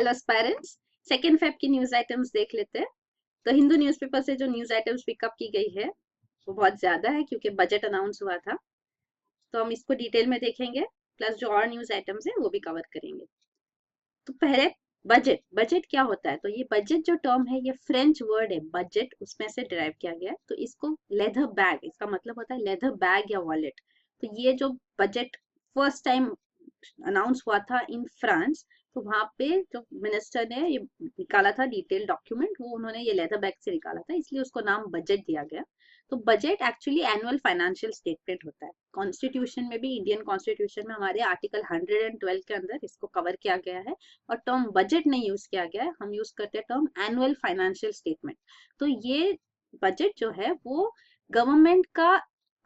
Hello aspirants, second Feb की news items देख लेते हैं। तो हिंदू न्यूज़पेपर से जो न्यूज आइटम्स पिकअप की गई है वो बहुत ज्यादा है क्योंकि बजट अनाउंस हुआ था। तो हम इसको डिटेल में देखेंगे, प्लस जो और न्यूज आइटम्स है वो भी कवर करेंगे। तो पहले बजट। बजट क्या होता है? तो ये बजट जो टर्म है ये फ्रेंच वर्ड है, बजट उसमें से डिराइव किया गया है। तो इसको लेदर बैग, इसका मतलब होता है लेदर बैग या वॉलेट। तो ये जो बजट फर्स्ट टाइम अनाउंस हुआ था इन फ्रांस, तो वहां पे जो मिनिस्टर ने ये निकाला था डिटेल डॉक्यूमेंट, वो उन्होंने ये लेदर बैग से निकाला था, इसलिए उसको नाम बजट दिया गया। तो budget actually annual financial statement होता है। कॉन्स्टिट्यूशन में भी, इंडियन कॉन्स्टिट्यूशन में हमारे आर्टिकल 112 के अंदर इसको कवर किया गया है और टर्म बजट नहीं यूज किया गया है, हम यूज करते हैं टर्म एनुअल फाइनेंशियल स्टेटमेंट। तो ये बजट जो है वो गवर्नमेंट का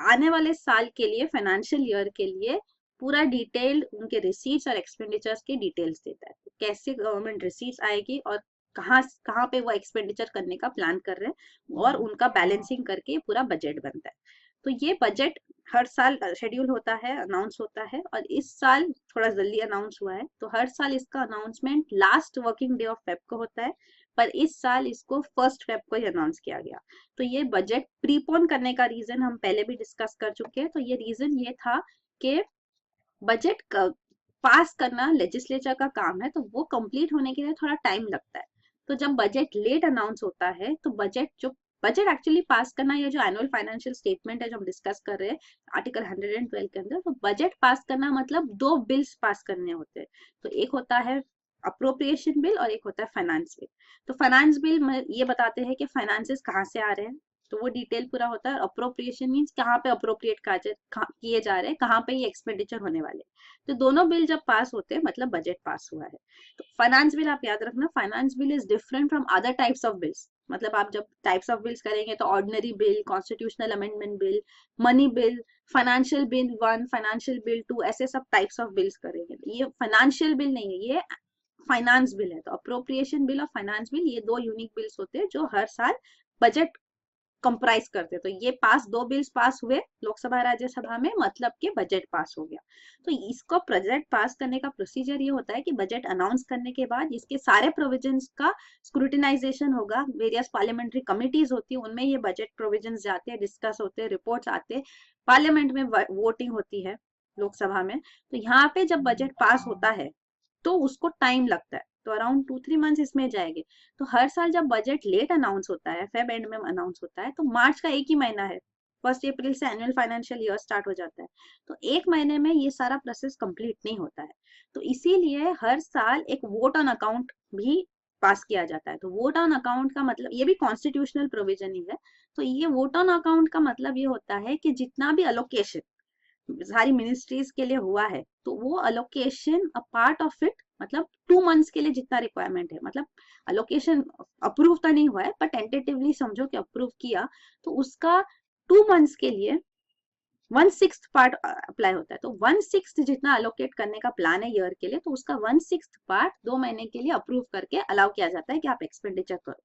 आने वाले साल के लिए, फाइनेंशियल ईयर के लिए पूरा डिटेल्ड उनके रिसीट्स और एक्सपेंडिचर्स के डिटेल्स देता है। तो कैसे गवर्नमेंट रिसीट्स आएगी और कहाँ कहाँ पे वो एक्सपेंडिचर करने का प्लान कर रहे हैं और उनका बैलेंसिंग करके पूरा बजट बनता है। तो ये बजट हर साल शेड्यूल होता है, अनाउंस होता है, और इस साल थोड़ा जल्दी अनाउंस हुआ है। तो हर साल इसका announcement last working day of Feb को होता है, पर इस साल इसको फर्स्ट फेब को ही अनाउंस किया गया। तो ये बजट प्रीपोन करने का रीजन हम पहले भी डिस्कस कर चुके हैं। तो ये रीजन ये था कि बजट पास करना लेजिस्लेचर का काम है, तो वो कंप्लीट होने के लिए थोड़ा टाइम लगता है। तो जब बजट लेट अनाउंस होता है तो बजट एक्चुअली पास करना, ये जो एनुअल फाइनेंशियल स्टेटमेंट है जो हम डिस्कस कर रहे हैं आर्टिकल 112 के अंदर, तो बजट पास करना मतलब दो बिल्स पास करने होते हैं। तो एक होता है अप्रोप्रिएशन बिल और एक होता है फाइनेंस बिल। तो फाइनेंस बिल में ये बताते हैं कि फाइनेंसेस कहाँ से आ रहे हैं, तो वो डिटेल पूरा होता है। अप्रोप्रिएशन मीन्स कहाँ पे अप्रोप्रिएट किए जा रहे हैं, कहाँ पे ये एक्सपेंडिचर होने वाले। तो दोनों बिल जब पास होते हैं मतलब बजट पास हुआ है। तो फाइनेंस बिल आप याद रखना, finance bill is different from other types of bills. मतलब आप जब टाइप्स ऑफ बिल्स करेंगे तो ordinary bill, constitutional amendment bill, money bill, financial bill 1, financial bill 2, ऐसे सब टाइप्स ऑफ बिल्स करेंगे। ये फाइनेंशियल बिल नहीं है, ये फाइनेंस बिल है। तो अप्रोप्रिएशन बिल और फाइनेंस बिल ये दो यूनिक बिल्स होते हैं जो हर साल बजट कंप्राइज करते। तो ये दो बिल्स पास हुए लोकसभा राज्यसभा में, मतलब कि बजट पास हो गया। तो इसको बजट पास करने का प्रोसीजर ये होता है कि बजट अनाउंस करने के बाद इसके सारे प्रोविजंस का स्क्रूटिनाइजेशन होगा। वेरियस पार्लियामेंट्री कमिटीज होती है, उनमें ये बजट प्रोविजंस जाते हैं, डिस्कस होते हैं, रिपोर्ट्स आते हैं, पार्लियामेंट में वोटिंग होती है लोकसभा में। तो यहाँ पे जब बजट पास होता है तो उसको टाइम लगता है, तो अराउंड 2-3 मंथ्स इसमें जाएंगे। तो हर साल जब बजट लेट अनाउंस होता है, फेब एंड में अनाउंस होता है, तो मार्च का एक ही महीना है, 1 अप्रैल से एनुअल फाइनेंशियल ईयर स्टार्ट हो जाता है। तो एक महीने में ये सारा प्रोसेस कंप्लीट नहीं होता है। तो इसीलिए हर साल एक वोट ऑन अकाउंट भी पास किया जाता है। तो वोट ऑन अकाउंट का मतलब, ये भी कॉन्स्टिट्यूशनल प्रोविजन ही है। तो ये वोट ऑन अकाउंट का मतलब ये होता है कि जितना भी अलोकेशन सारी मिनिस्ट्रीज के लिए हुआ है, तो वो allocation a part of it, मतलब 2 मंथ्स के लिए जितना रिक्वायरमेंट है, मतलब अलोकेशन अप्रूव तो नहीं हुआ है पर टेंटेटिवली समझो कि अप्रूव किया, तो उसका 2 मंथ्स के लिए 1/6 पार्ट अप्लाई होता है। तो 1/6 जितना अलोकेट करने का प्लान है ईयर के लिए, तो उसका 1/6 पार्ट 2 महीने के लिए अप्रूव करके अलाउ किया जाता है कि आप एक्सपेंडिचर करो।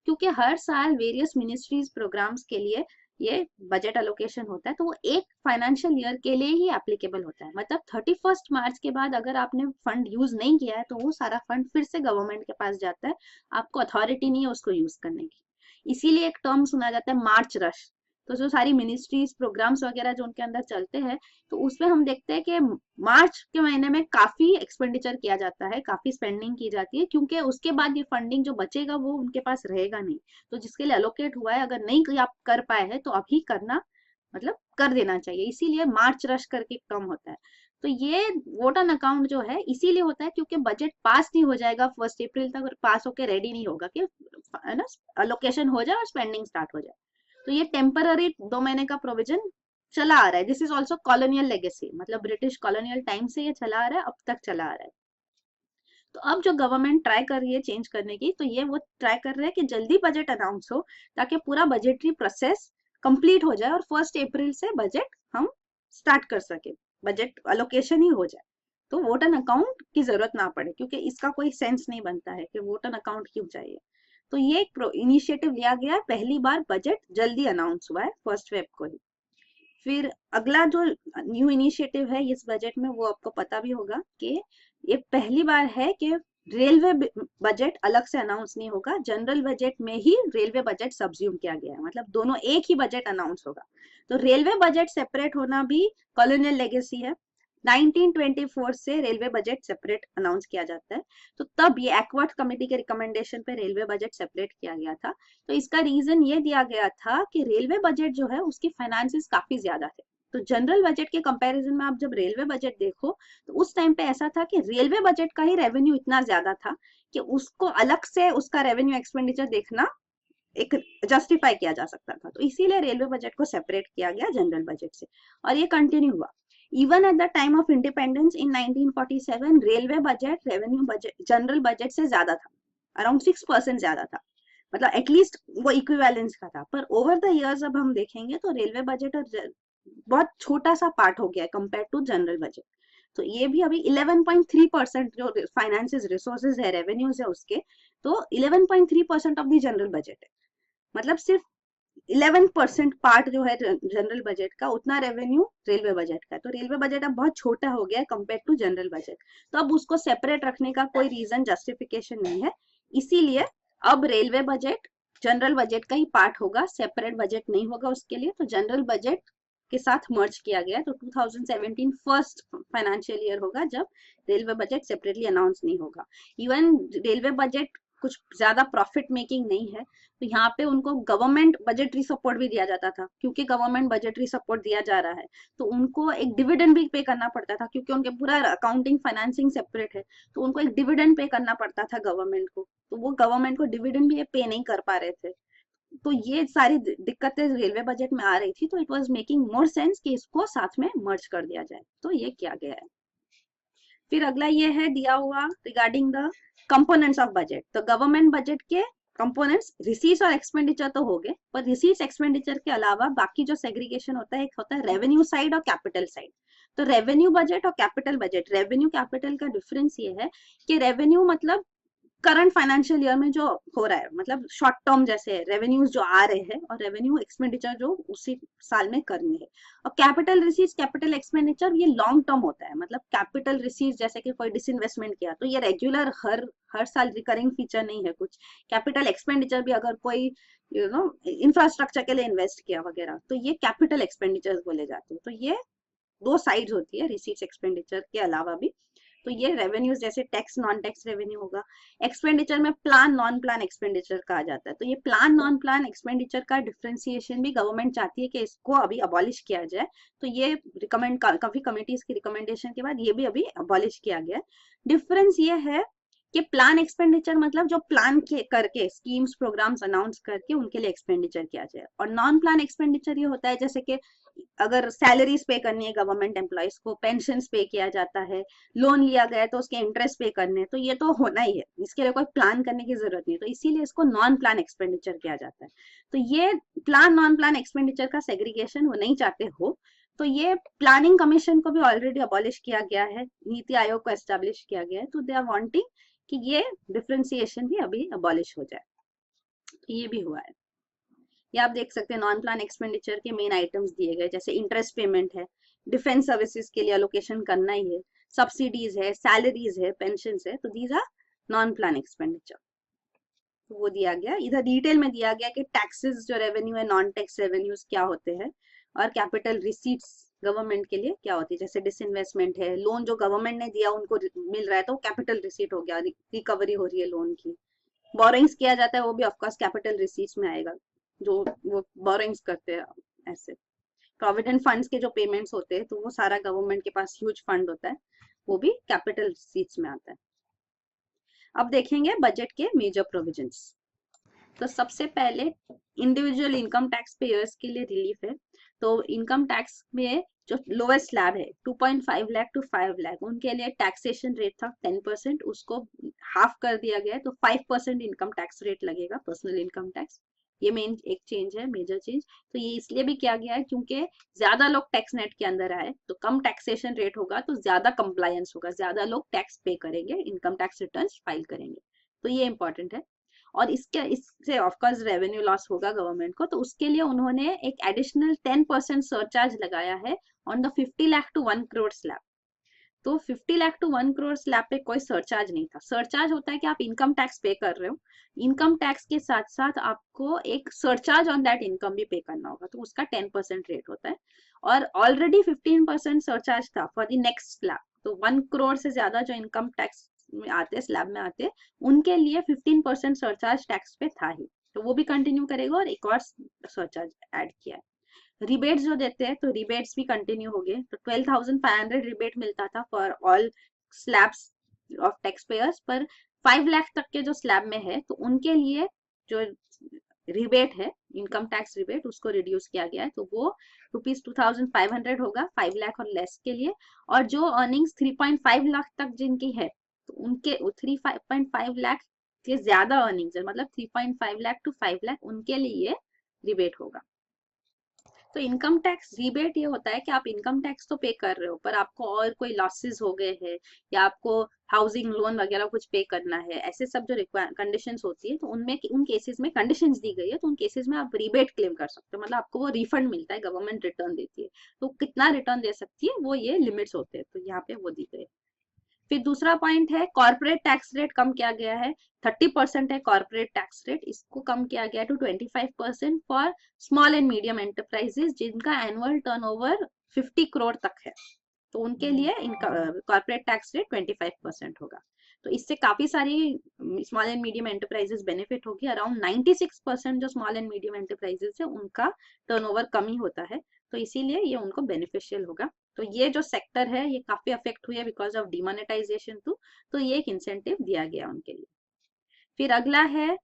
क्योंकि हर साल वेरियस मिनिस्ट्रीज प्रोग्राम्स के लिए ये बजट अलोकेशन होता है, तो वो एक फाइनेंशियल ईयर के लिए ही एप्लीकेबल होता है। मतलब 31 मार्च के बाद अगर आपने फंड यूज नहीं किया है तो वो सारा फंड फिर से गवर्नमेंट के पास जाता है, आपको अथॉरिटी नहीं है उसको यूज करने की। इसीलिए एक टर्म सुना जाता है मार्च रश। तो जो सारी मिनिस्ट्रीज प्रोग्राम्स वगैरह जो उनके अंदर चलते हैं, तो उसमें हम देखते हैं कि मार्च के महीने में काफी एक्सपेंडिचर किया जाता है, काफी स्पेंडिंग की जाती है, क्योंकि उसके बाद ये फंडिंग जो बचेगा वो उनके पास रहेगा नहीं। तो जिसके लिए अलोकेट हुआ है, अगर नहीं आप कर पाए हैं तो अभी करना, मतलब कर देना चाहिए। इसीलिए मार्च रश करके एक टर्म होता है। तो ये वोट ऑन अकाउंट जो है इसीलिए होता है क्योंकि बजट पास नहीं हो जाएगा 1 अप्रैल तक, पास होके रेडी नहीं होगा कि है ना अलोकेशन हो जाए और स्पेंडिंग स्टार्ट हो जाए। तो ये टेम्पररी 2 महीने का प्रोविजन चला आ रहा है। This is also colonial legacy, मतलब ब्रिटिश कॉलोनियल टाइम से ये चला आ रहा है, अब तक चला आ रहा है। तो अब जो गवर्नमेंट ट्राई कर रही है चेंज करने की, तो ये वो ट्राई कर रहे हैं कि जल्दी बजट अनाउंस हो ताकि पूरा बजटरी प्रोसेस कंप्लीट हो जाए और 1 अप्रैल से बजट हम स्टार्ट कर सके, बजट अलोकेशन ही हो जाए। तो वोट एन अकाउंट की जरूरत ना पड़े, क्योंकि इसका कोई सेंस नहीं बनता है कि वोट एन अकाउंट क्यों चाहिए। तो ये एक इनिशिएटिव लिया गया है, पहली बार बजट जल्दी अनाउंस हुआ है 1 फेब को ही। फिर अगला जो न्यू इनिशिएटिव है इस बजट में, वो आपको पता भी होगा कि ये पहली बार है कि रेलवे बजट अलग से अनाउंस नहीं होगा, जनरल बजट में ही रेलवे बजट सब्ज्यूम किया गया है, मतलब दोनों एक ही बजट अनाउंस होगा। तो रेलवे बजट सेपरेट होना भी कॉलोनियल लेगेसी है। 1924 से रेलवे बजट सेपरेट अनाउंस किया जाता है, तो तब ये एक्वर्थ कमेटी के रिकमेंडेशन पे रेलवे बजट सेपरेट किया गया था। तो इसका रीजन ये दिया गया था कि रेलवे बजट जो है उसकी फाइनेंसेस काफी ज्यादा थे। तो जनरल बजट के कंपैरिजन में आप जब रेलवे बजट देखो तो उस टाइम पे ऐसा था कि रेलवे बजट का ही रेवेन्यू इतना ज्यादा था कि उसको अलग से उसका रेवेन्यू एक्सपेंडिचर देखना एक जस्टिफाई किया जा सकता था। तो इसीलिए रेलवे बजट को सेपरेट किया गया जनरल बजट से, और ये कंटिन्यू हुआ। Even at the time of independence in 1947 railway budget revenue budget general budget से ज्यादा था, अराउंड 6% ज्यादा था, मतलब एटलीस्ट वो इक्विवेलेंस का था। पर ओवर द इयर्स अब हम देखेंगे तो रेलवे बजट और बहुत छोटा सा पार्ट हो गया है कंपेयर टू जनरल बजट। तो ये भी अभी 11.3% जो फाइनेंसेस रिसोर्सेज है रेवेन्यूज है उसके, तो 11.3% ऑफ द जनरल बजट है, मतलब सिर्फ 11% पार्ट जो है जनरल बजट का, उतना रेवेन्यू रेलवे बजट का। तो रेलवे बजट अब बहुत छोटा हो गया है कंपेयर टू जनरल बजट, तो अब उसको सेपरेट रखने का कोई रीजन जस्टिफिकेशन नहीं है। इसीलिए अब रेलवे बजट जनरल बजट का ही पार्ट होगा, सेपरेट बजट नहीं होगा उसके लिए। तो जनरल बजट के साथ मर्ज किया गया। तो 2017 फर्स्ट फाइनेंशियल ईयर होगा जब रेलवे बजट सेपरेटली अनाउंस नहीं होगा। इवन रेलवे बजट कुछ ज्यादा प्रॉफिट मेकिंग नहीं है, तो यहाँ पे उनको गवर्नमेंट बजटरी सपोर्ट भी दिया जाता था, क्योंकि गवर्नमेंट बजटरी सपोर्ट दिया जा रहा है तो उनको एक डिविडेंड भी पे करना पड़ता था, क्योंकि उनके पूरा अकाउंटिंग फाइनेंसिंग सेपरेट है, तो उनको एक डिविडेंड पे करना पड़ता था गवर्नमेंट को। तो वो गवर्नमेंट को डिविडेंड भी पे नहीं कर पा रहे थे। तो ये सारी दिक्कतें रेलवे बजट में आ रही थी, तो it was making more sense कि इसको साथ में मर्ज कर दिया जाए, तो ये किया गया है। फिर अगला ये है दिया हुआ regarding the components of budget. तो गवर्नमेंट बजट के कंपोनेंट्स रिसीट्स और एक्सपेंडिचर तो हो गए, पर रिसीट्स एक्सपेंडिचर के अलावा बाकी जो सेग्रीगेशन होता है, एक होता है रेवेन्यू साइड और कैपिटल साइड। तो रेवेन्यू बजट और कैपिटल बजट, रेवेन्यू कैपिटल का डिफरेंस ये है कि रेवेन्यू मतलब करंट फाइनेंशियल ईयर में जो हो रहा है, मतलब शॉर्ट टर्म जैसे रेवेन्यूज जो आ रहे हैं, और रेवेन्यू एक्सपेंडिचर जो उसी साल में करनी है। और कैपिटल रिसीट्स कैपिटल एक्सपेंडिचर ये लॉन्ग टर्म होता है, मतलब कैपिटल रिसीट्स जैसे कि कोई डिसइन्वेस्टमेंट किया तो ये रेगुलर हर साल रिकरिंग फीचर नहीं है कुछ। कैपिटल एक्सपेंडिचर भी अगर कोई इंफ्रास्ट्रक्चर के लिए इन्वेस्ट किया वगैरह, तो ये कैपिटल एक्सपेंडिचर बोले जाते हैं। तो ये दो साइड होती है रिसीट्स एक्सपेंडिचर के अलावा भी। तो ये रेवेन्यूज जैसे टैक्स नॉन टैक्स रेवेन्यू होगा। एक्सपेंडिचर में प्लान नॉन प्लान एक्सपेंडिचर कहा जाता है। तो ये प्लान नॉन प्लान एक्सपेंडिचर का डिफरेंशिएशन भी गवर्नमेंट चाहती है कि इसको अभी अबॉलिश किया जाए। तो ये रिकमेंड काफी कमिटीज की रिकमेंडेशन के बाद ये भी अभी अबॉलिश किया गया। डिफरेंस ये है कि प्लान एक्सपेंडिचर मतलब जो प्लान करके स्कीम्स प्रोग्राम्स अनाउंस करके उनके लिए एक्सपेंडिचर किया जाए, और नॉन प्लान एक्सपेंडिचर ये होता है जैसे कि अगर सैलरीज पे करनी है गवर्नमेंट एम्प्लॉयज को, पेंशन पे किया जाता है, लोन लिया गया है तो उसके इंटरेस्ट पे करने, तो ये तो होना ही है, इसके लिए कोई प्लान करने की जरूरत नहीं, तो इसीलिए इसको नॉन प्लान एक्सपेंडिचर किया जाता है। तो ये प्लान नॉन प्लान एक्सपेंडिचर का सेग्रीगेशन वो नहीं चाहते हो, तो ये प्लानिंग कमीशन को भी ऑलरेडी अबॉलिश किया गया है, नीति आयोग को एस्टेब्लिश किया गया है, तो दे आर वांटिंग कि ये डिफरेंशिएशन भी अभी अबॉलिश हो जाए। तो ये भी हुआ है। ये आप देख सकते हैं नॉन प्लान एक्सपेंडिचर के मेन आइटम्स दिए गए, जैसे इंटरेस्ट पेमेंट है, डिफेंस सर्विसेज के लिए अलोकेशन करना ही है, सब्सिडीज है, सैलरीज है, पेंशन है, तो these are non plan expenditure. तो वो दिया गया, इधर डिटेल में दिया गया कि टैक्सेस जो रेवेन्यू है नॉन टैक्स रेवेन्यूज क्या होते हैं, और कैपिटल रिसीट्स गवर्नमेंट के लिए क्या होती है, जैसे डिसइन्वेस्टमेंट है, लोन जो गवर्नमेंट ने दिया उनको मिल रहा है तो कैपिटल रिसीट हो गया, रिकवरी हो रही है लोन की। बोरोइंग्स किया जाता है वो भी ऑफकोर्स कैपिटल रिसीट्स में आएगा, जो वो बोरोइंग्स करते हैं। ऐसे प्रोविडेंट फंड्स के जो पेमेंट्स होते हैं तो वो सारा गवर्नमेंट के पास ह्यूज फंड होता है, वो भी कैपिटल रिसीट्स में आता है। अब देखेंगे बजट के मेजर प्रोविजंस। तो सबसे पहले इंडिविजुअल इनकम टैक्स पेयर्स के लिए रिलीफ है। तो इनकम टैक्स में जो लोएस्ट स्लैब है 2.5 लाख टू 5 लाख, उनके लिए टैक्सेशन रेट था 10%, उसको हाफ कर दिया गया है, तो 5% इनकम टैक्स रेट लगेगा, पर्सनल इनकम टैक्स। ये मेन एक चेंज है, मेजर चेंज। तो ये इसलिए भी किया गया है क्योंकि ज्यादा लोग टैक्स नेट के अंदर आए तो कम टैक्सेशन रेट होगा, तो ज्यादा कंप्लायंस होगा, ज्यादा लोग टैक्स पे करेंगे, इनकम टैक्स रिटर्न्स फाइल करेंगे, तो ये इंपॉर्टेंट है। और इससे ऑफकोर्स रेवेन्यू लॉस होगा गवर्नमेंट को, तो उसके लिए उन्होंने एक एडिशनल 10% सरचार्ज लगाया है on the 50 lakh to 1 crore slab. तो 50 लाख टू 1 करोड़ स्लैब पे कोई सरचार्ज नहीं था। सरचार्ज होता है कि आप इनकम टैक्स पे कर रहे हो, इनकम टैक्स के साथ साथ आपको एक सरचार्ज ऑन दैट इनकम भी पे करना होगा, तो उसका 10% रेट होता है। और ऑलरेडी 15% सरचार्ज था फॉर द नेक्स्ट स्लैब। तो 1 करोड़ से ज्यादा जो इनकम टैक्स में आते, स्लैब में आते, उनके लिए 15% सरचार्ज टैक्स पे था ही, तो वो भी कंटिन्यू करेगा और एक और सरचार्ज ऐड किया है। रिबेट्स जो देते हैं तो रिबेट्स भी कंटिन्यू हो गए। तो 12,500 रिबेट मिलता था for all slabs of tax payers, पर 5 लाख तक के जो स्लैब में है तो उनके लिए जो रिबेट है, इनकम टैक्स रिबेट, उसको रिड्यूस किया गया है। तो वो ₹2,500 होगा 5 लाख और लेस के लिए। और जो अर्निंग्स 3.5 लाख तक जिनकी है, तो उनके 3.5 लाख से ज्यादा अर्निंग्स है, मतलब 3.5 लाख टू 5 लाख, उनके लिए रिबेट होगा। तो इनकम टैक्स रिबेट ये होता है कि आप इनकम टैक्स तो पे कर रहे हो, पर आपको और कोई लॉसेस हो गए हैं या आपको हाउसिंग लोन वगैरह कुछ पे करना है, ऐसे सब जो कंडीशंस होती है, तो उनमें उन केसेस में कंडीशंस दी गई है, तो उन केसेस में आप रिबेट क्लेम कर सकते हो, मतलब आपको वो रिफंड मिलता है, गवर्नमेंट रिटर्न देती है। तो कितना रिटर्न दे सकती है वो ये लिमिट्स होते हैं, तो यहाँ पे वो दी गई है। फिर दूसरा पॉइंट है कॉर्पोरेट टैक्स रेट कम किया गया है। 30% है कॉर्पोरेट टैक्स रेट, इसको कम किया गया है to 25% for small and medium enterprises जिनका एनुअल टर्नओवर 50 करोड़ तक है, तो उनके लिए इनका कॉर्पोरेट टैक्स रेट 25% होगा। तो इससे काफी सारी small and medium enterprises benefit होगी। अराउंड 96% जो स्मॉल एंड मीडियम एंटरप्राइजेस है उनका टर्नओवर कम ही होता है, तो इसीलिए ये उनको बेनिफिशियल होगा। तो ये जो सेक्टर है ये काफी अफेक्ट हुई है बिकॉज ऑफ डिमोनेटाइजेशन टू, तो ये एक इंसेंटिव दिया गया उनके लिए। फिर अगला है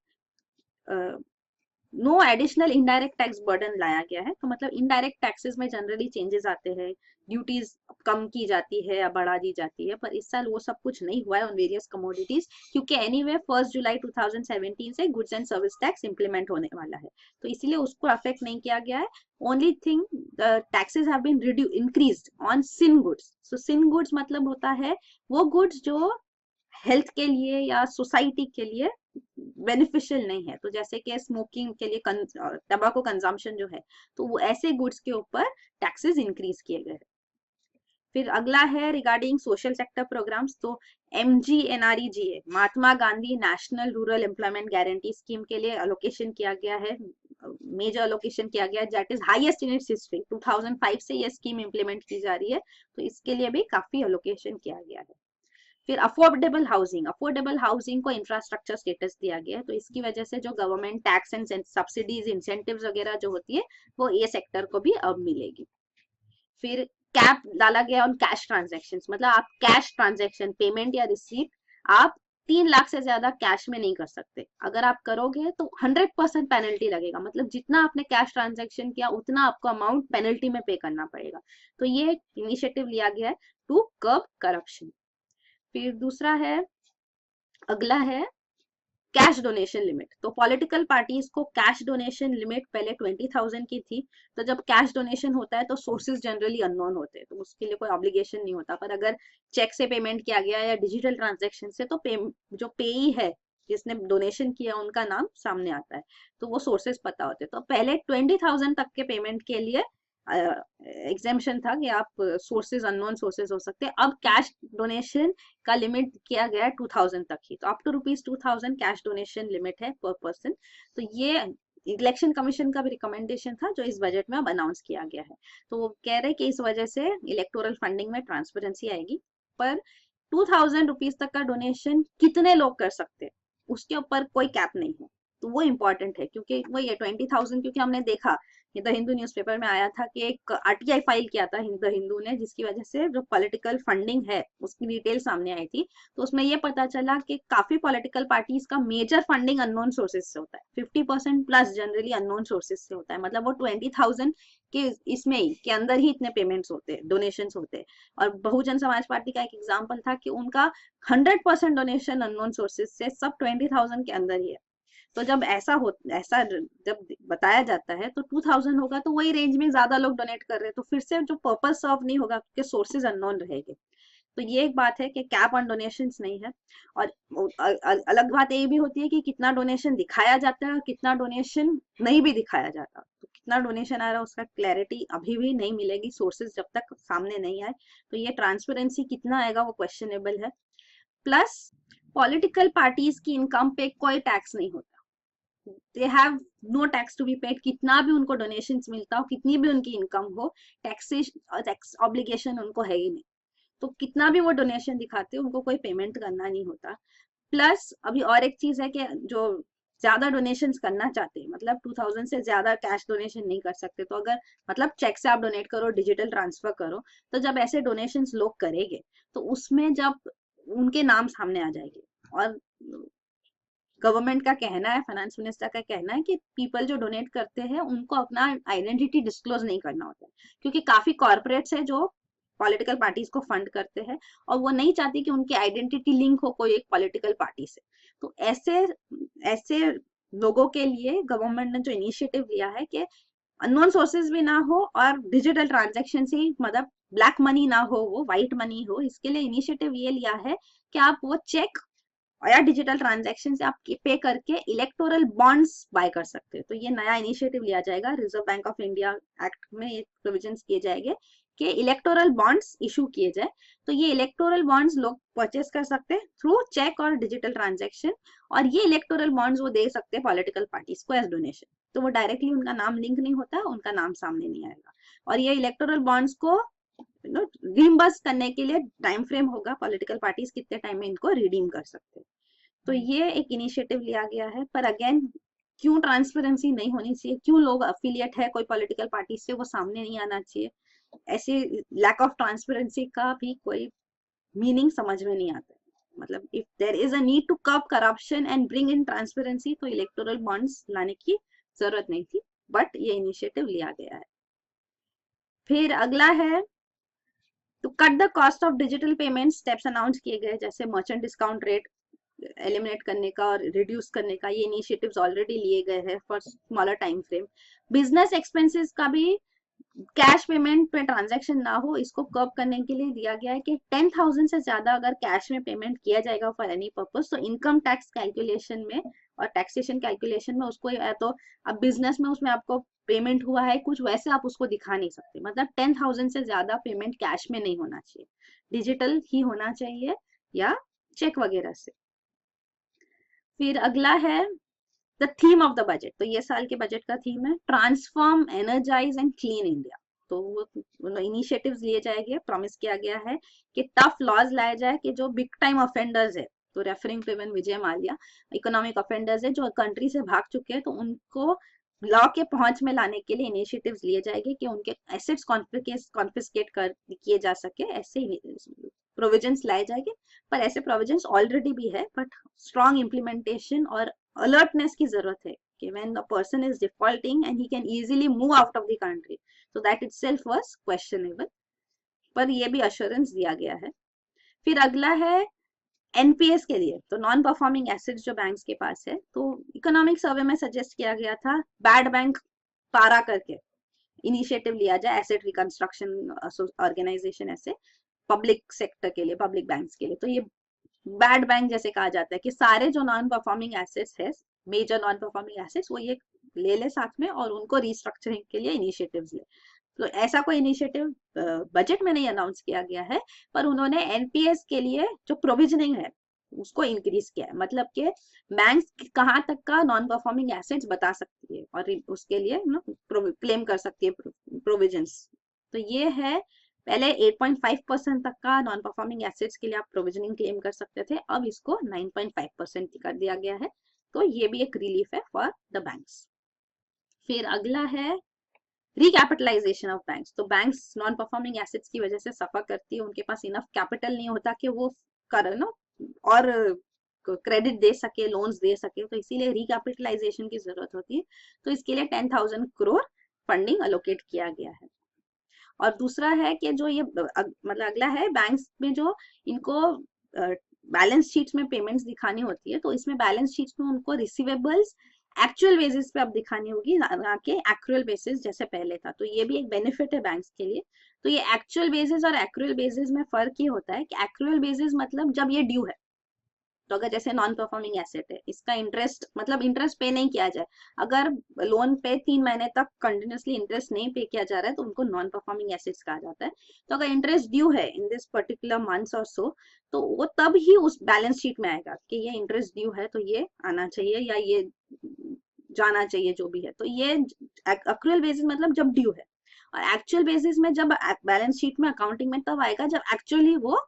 no additional indirect tax burden लाया गया है। तो मतलब इनडायरेक्ट टैक्सेस में जनरली चेंजेस आते हैं, ड्यूटीज कम की जाती है या बढ़ा दी जाती है, पर इस साल वो सब कुछ नहीं हुआ है ऑन वेरियस कमोडिटीज, क्योंकि एनीवे 1 जुलाई 2017 से goods and service tax implement होने वाला है, तो इसीलिए उसको अफेक्ट नहीं किया गया है। Only thing the taxes have been increased on sin goods. So sin goods मतलब होता है वो गुड्स जो हेल्थ के लिए या सोसाइटी के लिए बेनिफिशियल नहीं है, तो जैसे कि स्मोकिंग के लिए टबाको कंजम्पशन जो है, तो वो ऐसे गुड्स के ऊपर टैक्सेस इंक्रीज किए गए। फिर अगला है रिगार्डिंग सोशल सेक्टर प्रोग्राम्स। तो MGNREGA, Mahatma Gandhi national rural employment guarantee scheme के लिए अलोकेशन किया गया है, मेजर अलोकेशन किया गया है, that is highest in its history. 2005 से ये स्कीम इंप्लीमेंट की जा रही है, तो इसके लिए भी काफी अलोकेशन किया गया है। फिर अफोर्डेबल हाउसिंग को इंफ्रास्ट्रक्चर स्टेटस दिया गया है, तो इसकी वजह से जो government tax and subsidies, incentives वगैरह जो होती है वो ये सेक्टर को भी अब मिलेगी। फिर कैप डाला गया ऑन कैश ट्रांजेक्शन, मतलब आप कैश ट्रांजेक्शन, पेमेंट या रिसीट आप 3 लाख से ज्यादा कैश में नहीं कर सकते। अगर आप करोगे तो 100% पेनल्टी लगेगा, मतलब जितना आपने कैश ट्रांजेक्शन किया उतना आपको अमाउंट पेनल्टी में पे करना पड़ेगा। तो ये इनिशिएटिव लिया गया है टू कर्ब करप्शन। फिर दूसरा है, अगला है कैश डोनेशन लिमिट। तो पॉलिटिकल पार्टीज को कैश डोनेशन लिमिट पहले 20,000 की थी, तो जब कैश डोनेशन होता है तो सोर्सेज जनरली अननोन होते हैं, तो उसके लिए कोई ऑब्लिगेशन नहीं होता, पर अगर चेक से पेमेंट किया गया या डिजिटल ट्रांजेक्शन से, तो जो पेई है जिसने डोनेशन किया उनका नाम सामने आता है, तो वो सोर्सेज पता होते हैं। तो पहले 20,000 तक के पेमेंट के लिए एग्जेम्पशन था कि आप सोर्सेज, अननोन सोर्सेज हो सकते हैं। अब कैश डोनेशन का लिमिट किया गया है 2,000 तक ही, तो up to ₹2,000 cash donation limit है पर पर्सन। तो ये इलेक्शन कमीशन का भी रिकमेंडेशन था जो इस बजट में अब अनाउंस किया गया है। तो वो कह रहे हैं कि इस वजह से इलेक्टोरल फंडिंग में ट्रांसपेरेंसी आएगी। पर 2,000 रुपीज तक का डोनेशन कितने लोग कर सकते हैं उसके ऊपर कोई कैप नहीं है, तो वो इम्पोर्टेंट है, क्योंकि वो ये 20,000, क्योंकि हमने देखा ये द हिंदू न्यूज़पेपर में आया था कि एक RTI फाइल किया था द हिंदू ने, जिसकी वजह से जो पॉलिटिकल फंडिंग है उसकी डिटेल सामने आई थी। तो उसमें ये पता चला कि काफी पॉलिटिकल पार्टीज का मेजर फंडिंग अननोन सोर्सेज से होता है, 50% प्लस जनरली अननोन सोर्सेज से होता है, मतलब वो 20,000 के इसमें ही के अंदर ही इतने पेमेंट्स होते हैं, डोनेशन होते हैं। और बहुजन समाज पार्टी का एक एग्जाम्पल था कि उनका 100% डोनेशन अननोन सोर्सेज से, सब 20,000 के अंदर ही है। तो जब ऐसा जब बताया जाता है तो 2,000 होगा तो वही रेंज में ज्यादा लोग डोनेट कर रहे हैं, तो फिर से जो पर्पस सर्व नहीं होगा क्योंकि सोर्सेज अननोन रहेंगे। तो ये एक बात है कि कैप ऑन डोनेशंस नहीं है। और अलग बात ये भी होती है कि कितना डोनेशन दिखाया जाता है और कितना डोनेशन नहीं भी दिखाया जाता। तो कितना डोनेशन आ रहा है उसका क्लैरिटी अभी भी नहीं मिलेगी, सोर्सेज जब तक सामने नहीं आए। तो ये ट्रांसपेरेंसी कितना आएगा वो क्वेश्चनेबल है। प्लस पॉलिटिकल पार्टीज की इनकम पे कोई टैक्स नहीं होता, they have no tax to be paid. कितना भी उनको डोनेशंस मिलता हो, कितनी भी उनकी इनकम हो, टैक्स ऑब्लिगेशन उनको है ही नहीं। तो कितना भी वो डोनेशन दिखाते हो, उनको कोई पेमेंट करना नहीं होता। प्लस अभी और एक चीज है कि जो ज्यादा डोनेशंस करना चाहते हैं, मतलब 2000 से ज्यादा कैश डोनेशन नहीं कर सकते, तो अगर मतलब चेक से आप डोनेट करो, डिजिटल ट्रांसफर करो, तो जब ऐसे डोनेशंस लोग करेंगे तो उसमें जब उनके नाम सामने आ जाएंगे, और गवर्नमेंट का कहना है, फाइनेंस मिनिस्टर का कहना है कि पीपल जो डोनेट करते हैं उनको अपना आइडेंटिटी डिस्क्लोज नहीं करना होता है, क्योंकि काफी कॉर्पोरेट्स है जो पॉलिटिकल पार्टीज को फंड करते हैं और वो नहीं चाहती कि उनकी आइडेंटिटी लिंक हो कोई एक पॉलिटिकल पार्टी से। तो ऐसे ऐसे लोगों के लिए गवर्नमेंट ने जो इनिशिएटिव लिया है कि अननोन सोर्सेज भी ना हो और डिजिटल ट्रांजेक्शन से ही, मतलब ब्लैक मनी ना हो, वो व्हाइट मनी हो, इसके लिए इनिशिएटिव ये लिया है कि आप वो चेक या डिजिटल ट्रांजैक्शन से आप पे करके इलेक्टोरल बॉन्ड्स बाय कर सकते हैं। तो ये नया इनिशिएटिव लिया जाएगा, reserve bank of India act में ये प्रोविजंस किए जाएंगे कि इलेक्टोरल बॉन्ड्स इशू किए जाए। तो ये इलेक्टोरल बॉन्ड्स लोग परचेस कर सकते हैं थ्रू चेक और डिजिटल ट्रांजैक्शन, और ये इलेक्टोरल बॉन्ड्स वो दे सकते हैं पॉलिटिकल पार्टीज को एज डोनेशन। तो वो डायरेक्टली उनका नाम लिंक नहीं होता, उनका नाम सामने नहीं आएगा। और ये इलेक्टोरल बॉन्ड्स को रिम्बर्स करने के लिए टाइम फ्रेम होगा, पॉलिटिकल पार्टीज कितने टाइम में इनको रिडीम कर सकते हैं। तो ये एक इनिशिएटिव लिया गया है। पर अगेन, क्यों ट्रांसपेरेंसी नहीं होनी चाहिए, क्यों लोग अफिलिएट है कोई पॉलिटिकल पार्टी से वो सामने नहीं आना चाहिए, ऐसे लैक ऑफ ट्रांसपेरेंसी का भी कोई मीनिंग समझ में नहीं आता। मतलब if there is a need to curb corruption and bring in transparency, तो इलेक्टोरल बॉन्ड्स लाने की जरूरत नहीं थी, बट ये इनिशिएटिव लिया गया है। फिर अगला है to cut the cost of digital payment, steps announce किए गए, जैसे मर्चेंट डिस्काउंट रेट एलिमिनेट करने का और रिड्यूस करने का, ये इनिशिएटिव्स ऑलरेडी लिए गए हैं for smaller time frame. Business expenses का भी कैश पेमेंट पे ट्रांजैक्शन ना हो, इसको कर्ब करने के लिए दिया गया है कि 10,000 से ज्यादा अगर कैश में पेमेंट किया जाएगा फॉर एनी पर्पस, तो इनकम टैक्स कैलकुलेशन में और टैक्सेशन कैलकुलेशन में उसको, या तो अब बिजनेस में उसमें आपको पेमेंट हुआ है कुछ, वैसे आप उसको दिखा नहीं सकते। मतलब 10,000 से ज्यादा पेमेंट कैश में नहीं होना चाहिए, डिजिटल ही होना चाहिए या चेक वगैरह से। फिर अगला है the theme of the budget. तो ये साल के बजट का थीम है transform, energise and clean India. तो वो इनिशिएटिव्स लिए जाएंगे, प्रॉमिस किया गया है कि टफ लॉज लाए जाए कि जो बिग टाइम ऑफेंडर्स है, तो referring to even Vijay Mallya, economic offenders है जो कंट्री से भाग चुके हैं, तो उनको लॉ के पहुंच में लाने के लिए इनिशिएटिव्स लिए जाएंगे कि उनके एसेट्स कॉन्फिस्केट कर किए जा सके, ऐसे प्रोविजंस लाए जाएंगे। पर ऐसे प्रोविजंस ऑलरेडी भी है, बट स्ट्रॉन्ग इम्प्लीमेंटेशन और अलर्टनेस की जरूरत है कि when a person is defaulting and he can easily move out of the country, so that itself was questionable, पर ये भी अश्योरेंस दिया गया है। फिर अगला है एनपीएस के लिए, तो नॉन परफॉर्मिंग एसेट्स जो बैंक्स के पास है, तो इकोनॉमिक सर्वे में सजेस्ट किया गया था बैड बैंक पारा करके इनिशिएटिव लिया जाए, एसेट रिकंस्ट्रक्शन ऑर्गेनाइजेशन, ऐसे पब्लिक सेक्टर के लिए, पब्लिक बैंक्स के लिए। तो ये बैड बैंक जैसे कहा जाता है कि सारे जो नॉन परफॉर्मिंग एसेट्स है, मेजर नॉन परफॉर्मिंग एसेट्स, वो ये ले ले साथ में और उनको रिस्ट्रक्चरिंग के लिए इनिशिएटिव्स ले। तो ऐसा कोई इनिशिएटिव बजट में नहीं अनाउंस किया गया है, पर उन्होंने एनपीएस के लिए जो प्रोविजनिंग है उसको इंक्रीज किया है। मतलब कि बैंक्स कहाँ तक का नॉन परफॉर्मिंग एसेट्स बता सकती है और उसके लिए क्लेम कर सकती है प्रोविजंस। तो ये है, पहले 8.5% तक का नॉन परफॉर्मिंग एसेट्स के लिए आप प्रोविजनिंग क्लेम कर सकते थे, अब इसको 9.5% कर दिया गया है। तो ये भी एक रिलीफ है फॉर द बैंक्स। फिर अगला है रिकैपिटलाइजेशन ऑफ बैंक्स। तो बैंक्स नॉन परफॉर्मिंग एसेट्स की वजह से सफर करती है, उनके पास इनफ कैपिटल नहीं होता कि वो कर नो और क्रेडिट दे सके, लोन्स दे सके, तो इसीलिए रिकैपिटलाइजेशन की जरूरत होती है। तो इसके लिए 10,000 करोड़ फंडिंग अलोकेट किया गया है। और दूसरा है कि जो ये मतलब अगला है बैंक्स में जो इनको बैलेंस शीट्स में पेमेंट्स दिखानी होती है, तो इसमें बैलेंस शीट्स में उनको रिसीवेबल्स एक्चुअल बेसिस पे अब दिखानी होगी, ना कि एक्रुअल बेसिस जैसे पहले था। तो ये भी एक बेनिफिट है बैंक्स के लिए। तो ये एक्चुअल बेसिस और एक्रुअल बेसिस में फर्क ये होता है कि एक्रुअल बेसिस मतलब जब ये ड्यू है, तो अगर जैसे नॉन परफॉर्मिंग एसेट है, इसका इंटरेस्ट मतलब इंटरेस्ट पे नहीं किया जाए, अगर लोन पे 3 महीने तक कंटिन्यूसली इंटरेस्ट नहीं पे किया जा रहा है तो उनको नॉन परफॉर्मिंग एसेट्स कहा जाता है। तो अगर इंटरेस्ट ड्यू है इन दिस पर्टिकुलर मंथ्स और सो, तो वो तब ही उस बैलेंस शीट में आएगा कि ये इंटरेस्ट ड्यू है, तो ये आना चाहिए या ये जाना चाहिए, जो भी है। तो ये अक्रूअल बेसिस मतलब जब ड्यू है, और एक्चुअल बेसिस में जब बैलेंस शीट में अकाउंटिंग में तब आएगा जब एक्चुअली वो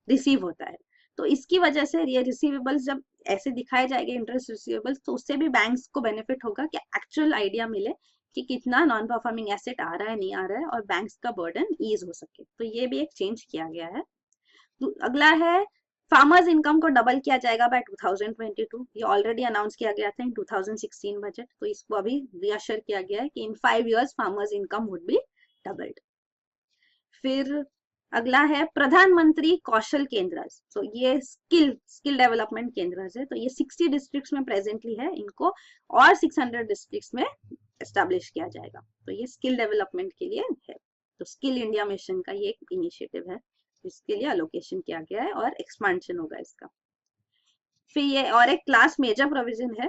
रिसीव होता है। तो इसकी वजह से ये रिसीवेबल्स जब ऐसे दिखाए जाएंगे इंटरेस्ट रिसीवेबल्स, तो उससे भी बैंक्स को बेनिफिट होगा कि एक्चुअल आइडिया मिले कि कितना नॉन परफॉर्मिंग एसेट आ रहा है, नहीं आ रहा है, और बैंक्स का बर्डन ईज हो सके। तो ये भी एक चेंज किया गया है। अगला है फार्मर्स इनकम को डबल किया जाएगा बाय 2022। ये ऑलरेडी अनाउंस किया गया था इन 2016 बजट, तो इसको अभी रीअश्योर किया गया है कि इन 5 years farmers income would be doubled. फिर अगला है प्रधानमंत्री कौशल केंद्र, तो ये स्किल डेवलपमेंट केंद्र है। तो ये 60 डिस्ट्रिक्ट्स में प्रेजेंटली है, इनको और 600 डिस्ट्रिक्ट्स में एस्टेब्लिश किया जाएगा। तो ये स्किल डेवलपमेंट के लिए है। तो स्किल इंडिया मिशन का ये एक इनिशिएटिव है, इसके लिए अलोकेशन किया गया है और एक्सपांशन होगा इसका। फिर ये और एक क्लास मेजर प्रोविजन है,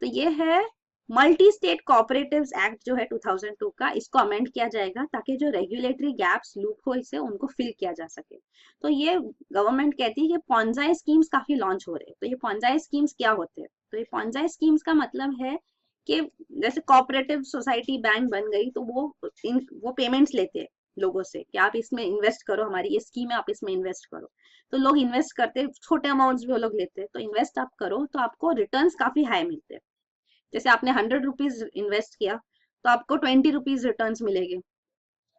तो ये है मल्टी स्टेट कोऑपरेटिव्स एक्ट जो है 2002 का, इसको अमेंड किया जाएगा ताकि जो रेगुलेटरी गैप्स लूप होल्स है उनको फिल किया जा सके। तो ये गवर्नमेंट कहती है कि पॉन्जाई स्कीम्स काफी लॉन्च हो रहे हैं। तो ये पॉन्जाई स्कीम्स क्या होते हैं? तो ये पॉन्जाई स्कीम्स का मतलब है कि जैसे कोऑपरेटिव सोसाइटी बैंक बन गई, तो वो पेमेंट्स लेते हैं लोगों से कि आप इसमें इन्वेस्ट करो, हमारी ये स्कीम है, आप इसमें इन्वेस्ट करो। तो लोग इन्वेस्ट करते हैं, छोटे अमाउंट्स भी वो लोग लेते हैं। तो इन्वेस्ट आप करो तो आपको रिटर्न्स काफी हाई मिलते हैं। जैसे आपने 100 रुपीज इन्वेस्ट किया तो आपको 20 रुपीज रिटर्न मिलेंगे।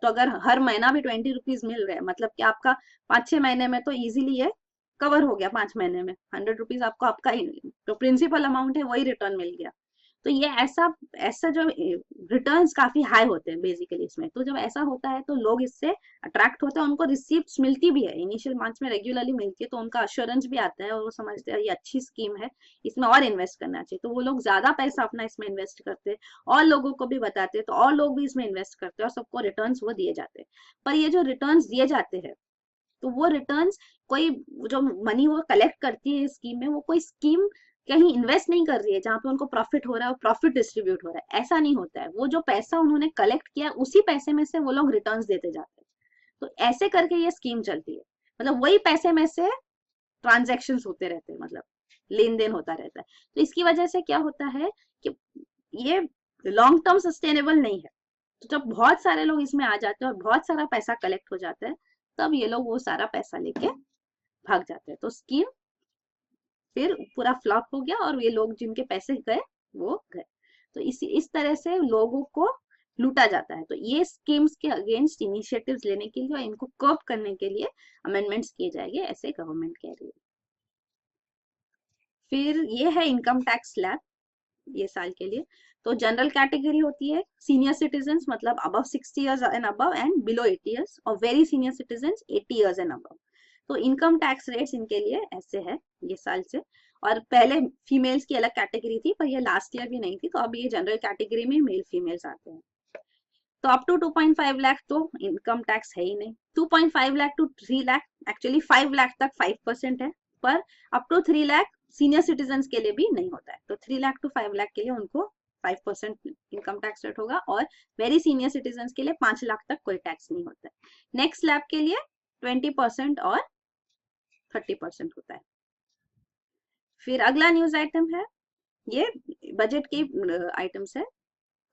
तो अगर हर महीना भी 20 रुपीज मिल रहे हैं, मतलब कि आपका 5-6 महीने में तो इजीली ये कवर हो गया। 5 महीने में 100 रुपीज आपको, आपका जो प्रिंसिपल अमाउंट है वही रिटर्न मिल गया। तो ये ऐसा ऐसा जो रिटर्न्स काफी हाई होते हैं बेसिकली इसमें। तो जब ऐसा होता है तो लोग इससे अट्रैक्ट होते हैं, उनको रिसीप्ट्स मिलती भी है, इनिशियल मंथ्स में रेगुलरली मिलती है, तो उनका अश्योरेंस भी आता है और वो समझते हैं ये अच्छी स्कीम है, इसमें और इन्वेस्ट करना चाहिए। तो वो लोग ज्यादा पैसा अपना इसमें इन्वेस्ट करते हैं और लोगों को भी बताते हैं, तो और लोग भी इसमें इन्वेस्ट करते हैं और सबको रिटर्न्स वो दिए जाते हैं। पर ये जो रिटर्न्स दिए जाते हैं, तो वो रिटर्न्स कोई जो मनी वो कलेक्ट करती है स्कीम में, वो कोई स्कीम कहीं इन्वेस्ट नहीं कर रही है जहां पे उनको प्रॉफिट हो रहा है, प्रॉफिट डिस्ट्रीब्यूट हो रहा है, ऐसा नहीं होता है। वो जो पैसा उन्होंने कलेक्ट किया उसी पैसे में से वो लोग रिटर्न्स देते जाते हैं। तो ऐसे करके ये स्कीम चलती है, मतलब वही पैसे में से ट्रांजेक्शन होते रहते हैं, मतलब लेन देन होता रहता है। तो इसकी वजह से क्या होता है कि ये लॉन्ग टर्म सस्टेनेबल नहीं है। तो जब बहुत सारे लोग इसमें आ जाते हैं और बहुत सारा पैसा कलेक्ट हो जाता है, तब ये लोग वो सारा पैसा लेके भाग जाते हैं। तो स्कीम फिर पूरा फ्लॉप हो गया और ये लोग जिनके पैसे गए वो गए। तो इस तरह से लोगों को लूटा जाता है। तो ये स्कीम्स के अगेंस्ट इनिशिएटिव्स लेने के लिए और इनको कर्व करने के लिए अमेंडमेंट्स किए जाएंगे, ऐसे गवर्नमेंट कह रही है। फिर ये है इनकम टैक्स स्लैब ये साल के लिए। तो जनरल कैटेगरी होती है सीनियर सिटीजन, मतलब above 60 years and above, and below 80 years, और very senior citizen 80 years and above. तो इनकम टैक्स रेट्स इनके लिए ऐसे है ये साल से। और पहले फीमेल्स की अलग कैटेगरी थी, पर ये लास्ट ईयर भी नहीं थी, तो अब ये जनरल कैटेगरी में मेल फीमेल्स आते हैं। तो अप टू 2.5 लाख तो इनकम टैक्स है ही नहीं। 2.5 लाख टू 3 लाख, एक्चुअली 5 लाख तक 5% है, पर up to 3 lakh senior citizen के लिए भी नहीं होता है। तो 3 लाख टू 5 लाख के लिए उनको 5% इनकम टैक्स रेट होगा, और वेरी सीनियर सिटीजन के लिए 5 लाख तक कोई टैक्स नहीं होता है। नेक्स्ट स्लैब के लिए 20% और 30% होता है। फिर अगला न्यूज आइटम है, ये बजट के आइटम्स है,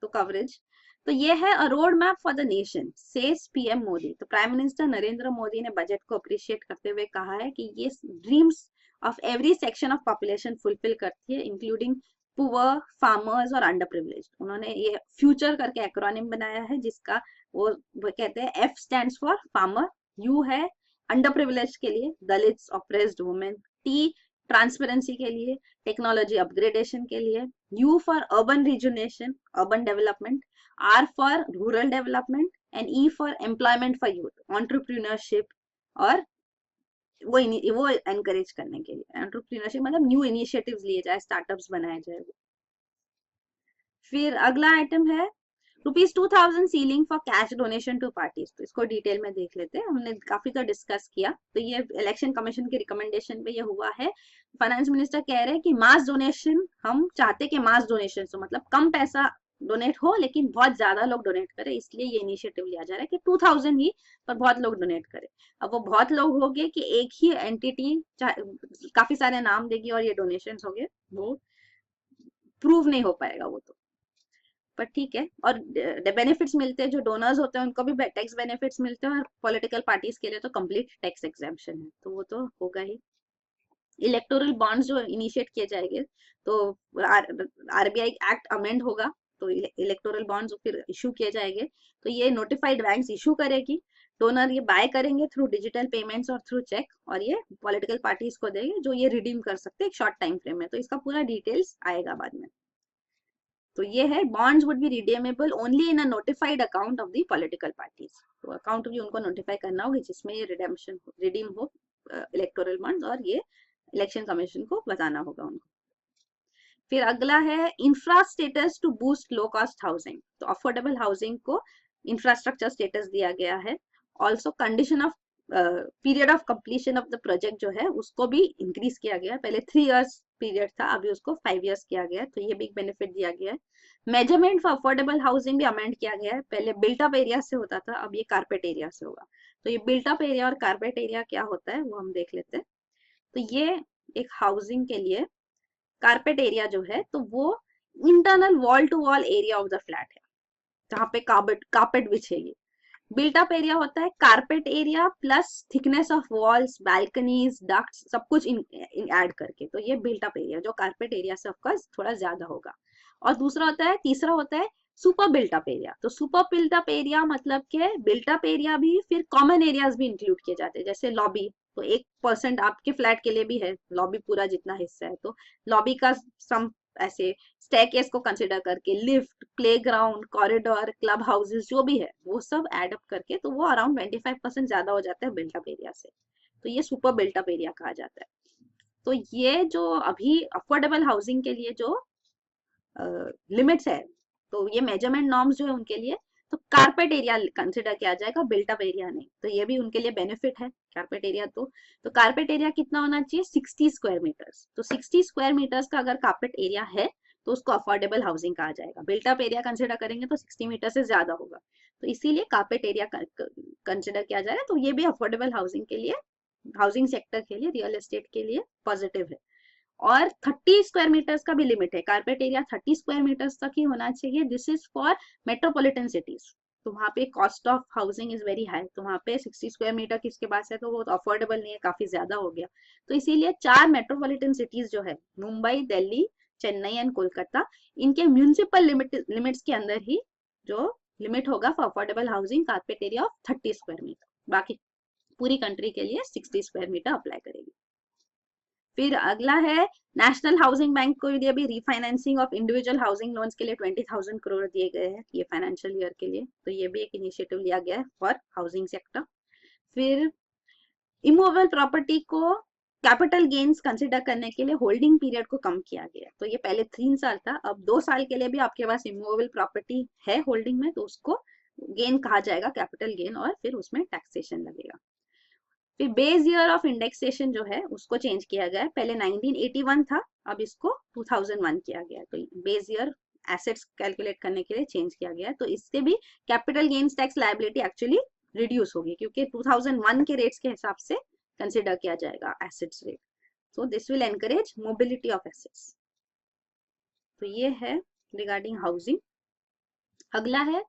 तो कवरेज। तो ये है a road map for the nation says PM Modi. तो प्राइम मिनिस्टर नरेंद्र मोदी ने बजट को अप्रिशिएट करते हुए कहा है कि ये dreams of every section of population fulfil करती है, इंक्लूडिंग पुअर, फार्मर्स और अंडर प्रिविलेज्ड। उन्होंने ये फ्यूचर करके एक्रोनिम बनाया है, जिसका वो कहते हैं F stands for farmer, U है अंडर प्रिविलेज के लिए, Dalits, oppressed women, T transparency के लिए, टेक्नोलॉजी अपग्रेडेशन के लिए, U for urban rejuvenation, urban development, R for rural development, and E for employment for youth, entrepreneurship, और वो एनकरेज करने के लिए। एंटरप्रेन्योरशिप मतलब न्यू इनिशिएटिव्स लिए जाए, स्टार्टअप्स बनाए जाए। फिर अगला आइटम है ₹2000 ceiling for cash donation to parties. तो इसको डिटेल में देख लेते हैं, हमने काफी तो डिस्कस किया। तो ये इलेक्शन कमीशन की रिकमेंडेशन पे ये हुआ है। फाइनेंस मिनिस्टर कह रहे हैं कि मास डोनेशन, हम चाहते कि मास डोनेशन हो, मतलब कम पैसा डोनेट हो लेकिन बहुत ज्यादा लोग डोनेट करें, इसलिए ये इनिशिएटिव लिया जा रहा है कि 2000 ही पर बहुत लोग डोनेट करें। अब वो बहुत लोग हो गए कि एक ही एंटिटी काफी सारे नाम देगी और ये डोनेशन हो गए, वो प्रूव नहीं हो पाएगा वो तो, पर ठीक है। और बेनिफिट्स मिलते हैं, जो डोनर्स होते हैं उनको भी टैक्स बेनिफिट्स मिलते हैं, और पॉलिटिकल पार्टीज के लिए तो कंप्लीट टैक्स एग्जेम्पशन है, तो वो तो होगा ही। इलेक्टोरल बॉन्ड्स जो इनिशिएट किए जाएंगे, तो आरबीआई एक्ट अमेंड होगा, तो इलेक्टोरल बॉन्ड्स फिर इशू किए जाएंगे, तो ये नोटिफाइड बैंक्स इशू करेगी, डोनर ये बाय करेंगे थ्रू डिजिटल पेमेंट्स और थ्रू चेक, और ये पॉलिटिकल पार्टीज को देंगे जो ये रिडीम कर सकते हैं एक शॉर्ट टाइम फ्रेम में। तो इसका पूरा डिटेल्स आएगा बाद में। तो ये है, bonds would be redeemable only in a notified account of the political parties. तो अकाउंट भी उनको नोटिफाई करना होगा जिसमें ये रिडीम हो इलेक्टोरल बॉन्ड्स, और ये इलेक्शन कमीशन को बताना होगा उनको। फिर अगला है infra status to boost low cost housing. तो अफोर्डेबल हाउसिंग को इंफ्रास्ट्रक्चर स्टेटस दिया गया है। Also condition of period of completion of the project जो है उसको भी इंक्रीज किया गया है, पहले 3 इयर्स पीरियड था, अभी उसको 5 इयर्स किया गया है, तो ये बिग बेनिफिट दिया गया है। मेजरमेंट फॉर अफोर्डेबल हाउसिंग भी अमेंड किया गया है, पहले बिल्ट अप एरिया से होता था, अब ये कारपेट एरिया से होगा। तो ये बिल्ट अप एरिया और कारपेट एरिया क्या होता है वो हम देख लेते हैं। तो ये एक हाउसिंग के लिए कारपेट एरिया जो है, तो वो internal wall to wall area of the flat है, जहाँ पे कार्पेट बिछेगी। बिल्ट अप एरिया होता है carpet area plus thickness of walls, balconies, ducts, सब कुछ ऐड करके, तो ये बिल्ट अप एरिया जो कारपेट एरिया से ऑफकोर्स थोड़ा ज्यादा होगा। और दूसरा होता है, तीसरा होता है सुपर बिल्ट अप एरिया। तो सुपर बिल्ट अप एरिया मतलब के बिल्ट अप एरिया भी फिर कॉमन एरियाज भी इंक्लूड किए जाते हैं, जैसे लॉबी, तो 1% आपके फ्लैट के लिए भी है लॉबी, पूरा जितना हिस्सा है, तो लॉबी का सम ऐसे स्टेयरकेस को कंसिडर करके lift, playground, corridor, club houses जो भी है वो सब एड अप करके, तो वो अराउंड 25% ज्यादा हो जाता है बिल्टअप एरिया से, तो ये सुपर बिल्टअप एरिया कहा जाता है। तो ये जो अभी अफोर्डेबल हाउसिंग के लिए जो लिमिट्स है, तो ये मेजरमेंट नॉर्म्स जो है उनके लिए, तो कारपेट एरिया कंसिडर किया जाएगा, बिल्टअप एरिया नहीं, तो ये भी उनके लिए बेनिफिट है कारपेट एरिया। तो कारपेट एरिया कितना होना चाहिए, 60 स्क्वायर मीटर्स। तो 60 स्क्वायर मीटर्स का अगर कारपेट एरिया है तो उसको अफोर्डेबल हाउसिंग कहा जाएगा। बिल्टअप एरिया कंसिडर करेंगे तो 60 मीटर से ज्यादा होगा, तो इसीलिए कारपेट एरिया कंसिडर किया जाएगा। तो ये भी अफोर्डेबल हाउसिंग के लिए, हाउसिंग सेक्टर के लिए, रियल एस्टेट के लिए पॉजिटिव है। और 30 स्क्वायर मीटर्स का भी लिमिट है, कारपेट एरिया 30 स्क्वायर मीटर्स तक ही होना चाहिए। This is for metropolitan cities, तो वहाँ पे cost of housing is very high, तो वहाँ पे 60 स्क्वायर मीटर किसके पास है तो वो अफोर्डेबल नहीं है, काफी ज्यादा हो गया। तो इसीलिए 4 मेट्रोपॉलिटन सिटीज जो है, मुंबई, दिल्ली, चेन्नई एंड कोलकाता, इनके म्यूनिसिपल लिमिट्स के अंदर ही जो लिमिट होगा for affordable housing, carpet area of 30 square metre, बाकी पूरी कंट्री के लिए 60 स्क्वायर मीटर अप्लाई करेगी। फिर अगला है, नेशनल हाउसिंग बैंक को लिए भी refinancing of individual housing loans के लिए 20,000 करोड़ दिए गए हैं ये फाइनेंशियल ईयर के लिए, तो ये भी एक इनिशिएटिव लिया गया है फॉर हाउसिंग सेक्टर। फिर इमूवेबल प्रॉपर्टी को कैपिटल गेन्स कंसिडर करने के लिए होल्डिंग पीरियड को कम किया गया, तो ये पहले 3 साल था, अब 2 साल के लिए भी आपके पास इमूवेबल प्रॉपर्टी है होल्डिंग में तो उसको गेन कहा जाएगा, कैपिटल गेन, और फिर उसमें टैक्सेशन लगेगा। फिर बेस ईयर ऑफ इंडेक्सेशन जो है उसको चेंज किया गया है, पहले 1981 था, अब इसको 2001 किया गया है, तो बेस ईयर एसेट्स कैलकुलेट करने के लिए चेंज किया गया है। तो इससे भी capital gains tax liability actually reduce होगी, क्योंकि 2001 के रेट्स के हिसाब से कंसिडर किया जाएगा assets rate, so this will encourage mobility of assets। तो ये है रिगार्डिंग हाउसिंग। अगला है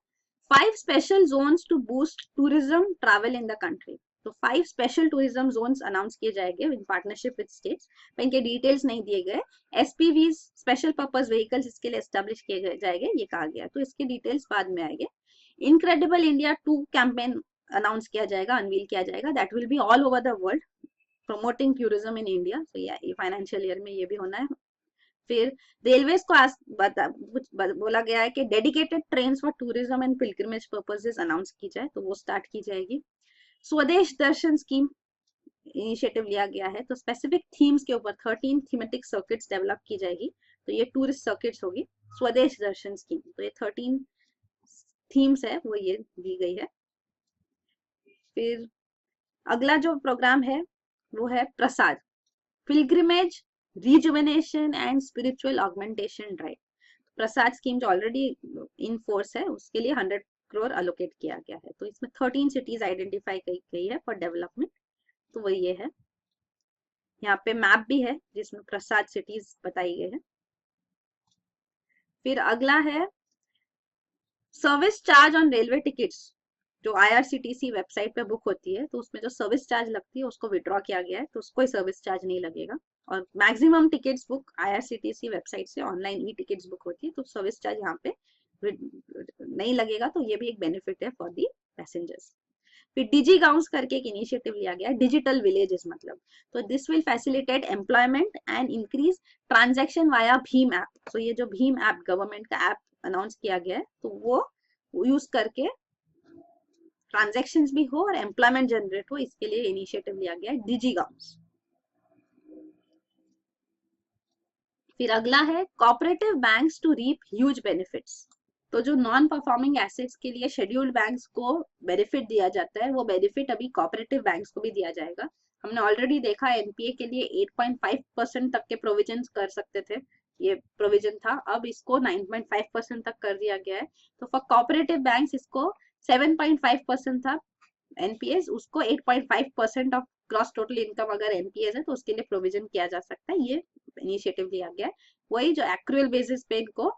5 special zones to boost tourism travel in the country. तो 5 स्पेशल टूरिज्म जोन्स अनाउंस किए जाएंगे इन पार्टनरशिप विद स्टेट्स, पर इनके डिटेल्स नहीं दिए गए। एसपीवीज, स्पेशल पर्पस व्हीकल्स, इसके लिए एस्टेब्लिश किए जाएंगे, ये कहा गया, तो इसके डिटेल्स बाद में आएंगे। इनक्रेडिबल इंडिया 2 कैंपेन अनाउंस किया जाएगा, अनवील किया जाएगा, that will be all over the world promoting tourism in India, तो ये फाइनेंशियल ईयर में ये भी होना है। फिर रेलवेज को बोला गया है कि dedicated train for tourism and pilgrimage purposes announce की जाए, तो वो स्टार्ट की जाएगी। स्वदेश दर्शन स्कीम इनिशिएटिव लिया गया है, तो स्पेसिफिक थीम्स के ऊपर 13 थीमेटिक सर्किट्स डेवलप की जाएगी, तो ये टूरिस्ट सर्किट्स होगी स्वदेश दर्शन स्कीम। तो ये 13 थीम्स है वो ये दी गई है। फिर अगला जो प्रोग्राम है वो है Prasad, pilgrimage rejuvenation and spiritual augmentation drive. Prasad scheme जो ऑलरेडी इन फोर्स है उसके लिए 100 करोड़ अलोकेट किया गया है। तो इसमें 13 सिटीज आइडेंटिफाई की गई है फॉर डेवलपमेंट। तो वो ये है, यहाँ पे मैप भी है जिसमें प्रसाद सिटीज बताई गई है। फिर अगला है service charge on railway tickets, जो आईआरसीटीसी वेबसाइट पे बुक होती है तो उसमें जो सर्विस चार्ज लगती है उसको विड्रॉ किया गया है, तो उसको सर्विस चार्ज नहीं लगेगा। और maximum tickets book IRCTC website से ऑनलाइन ई टिकट्स बुक होती है तो सर्विस चार्ज यहाँ पे नहीं लगेगा। तो ये भी एक बेनिफिट है फॉर दी पैसेंजर्स। फिर डिजी गाउंस करके एक इनिशिएटिव लिया गया है, डिजिटल विलेजेस मतलब। तो this will facilitate employment and increase transaction via Bhim app. तो ये जो भीम ऐप गवर्नमेंट का ऐप अनाउंस किया गया है तो वो यूज करके ट्रांजैक्शंस भी हो और एम्प्लॉयमेंट जनरेट हो, इसके लिए इनिशिएटिव लिया गया है डिजी गाउंस। फिर अगला है cooperative banks to reap huge benefits. तो जो नॉन परफॉर्मिंग एसेट्स के लिए शेड्यूल्ड बैंक्स को बेनिफिट दिया जाता है वो बेनिफिट अभी कोऑपरेटिव बैंक्स को भी दिया जाएगा। हमने ऑलरेडी देखा एनपीए के लिए 8.5% तक के प्रोविजन कर सकते थे, ये प्रोविजन था, अब इसको 9.5% तक कर दिया गया है। तो फॉर कोऑपरेटिव बैंक्स इसको 7.5% था एनपीएस, उसको 8.5% ऑफ ग्रॉस टोटल इनकम अगर एनपीएस है तो उसके लिए प्रोविजन किया जा सकता है। ये इनिशिएटिव लिया गया है। वही जो एक्चुअल बेसिस पे इनको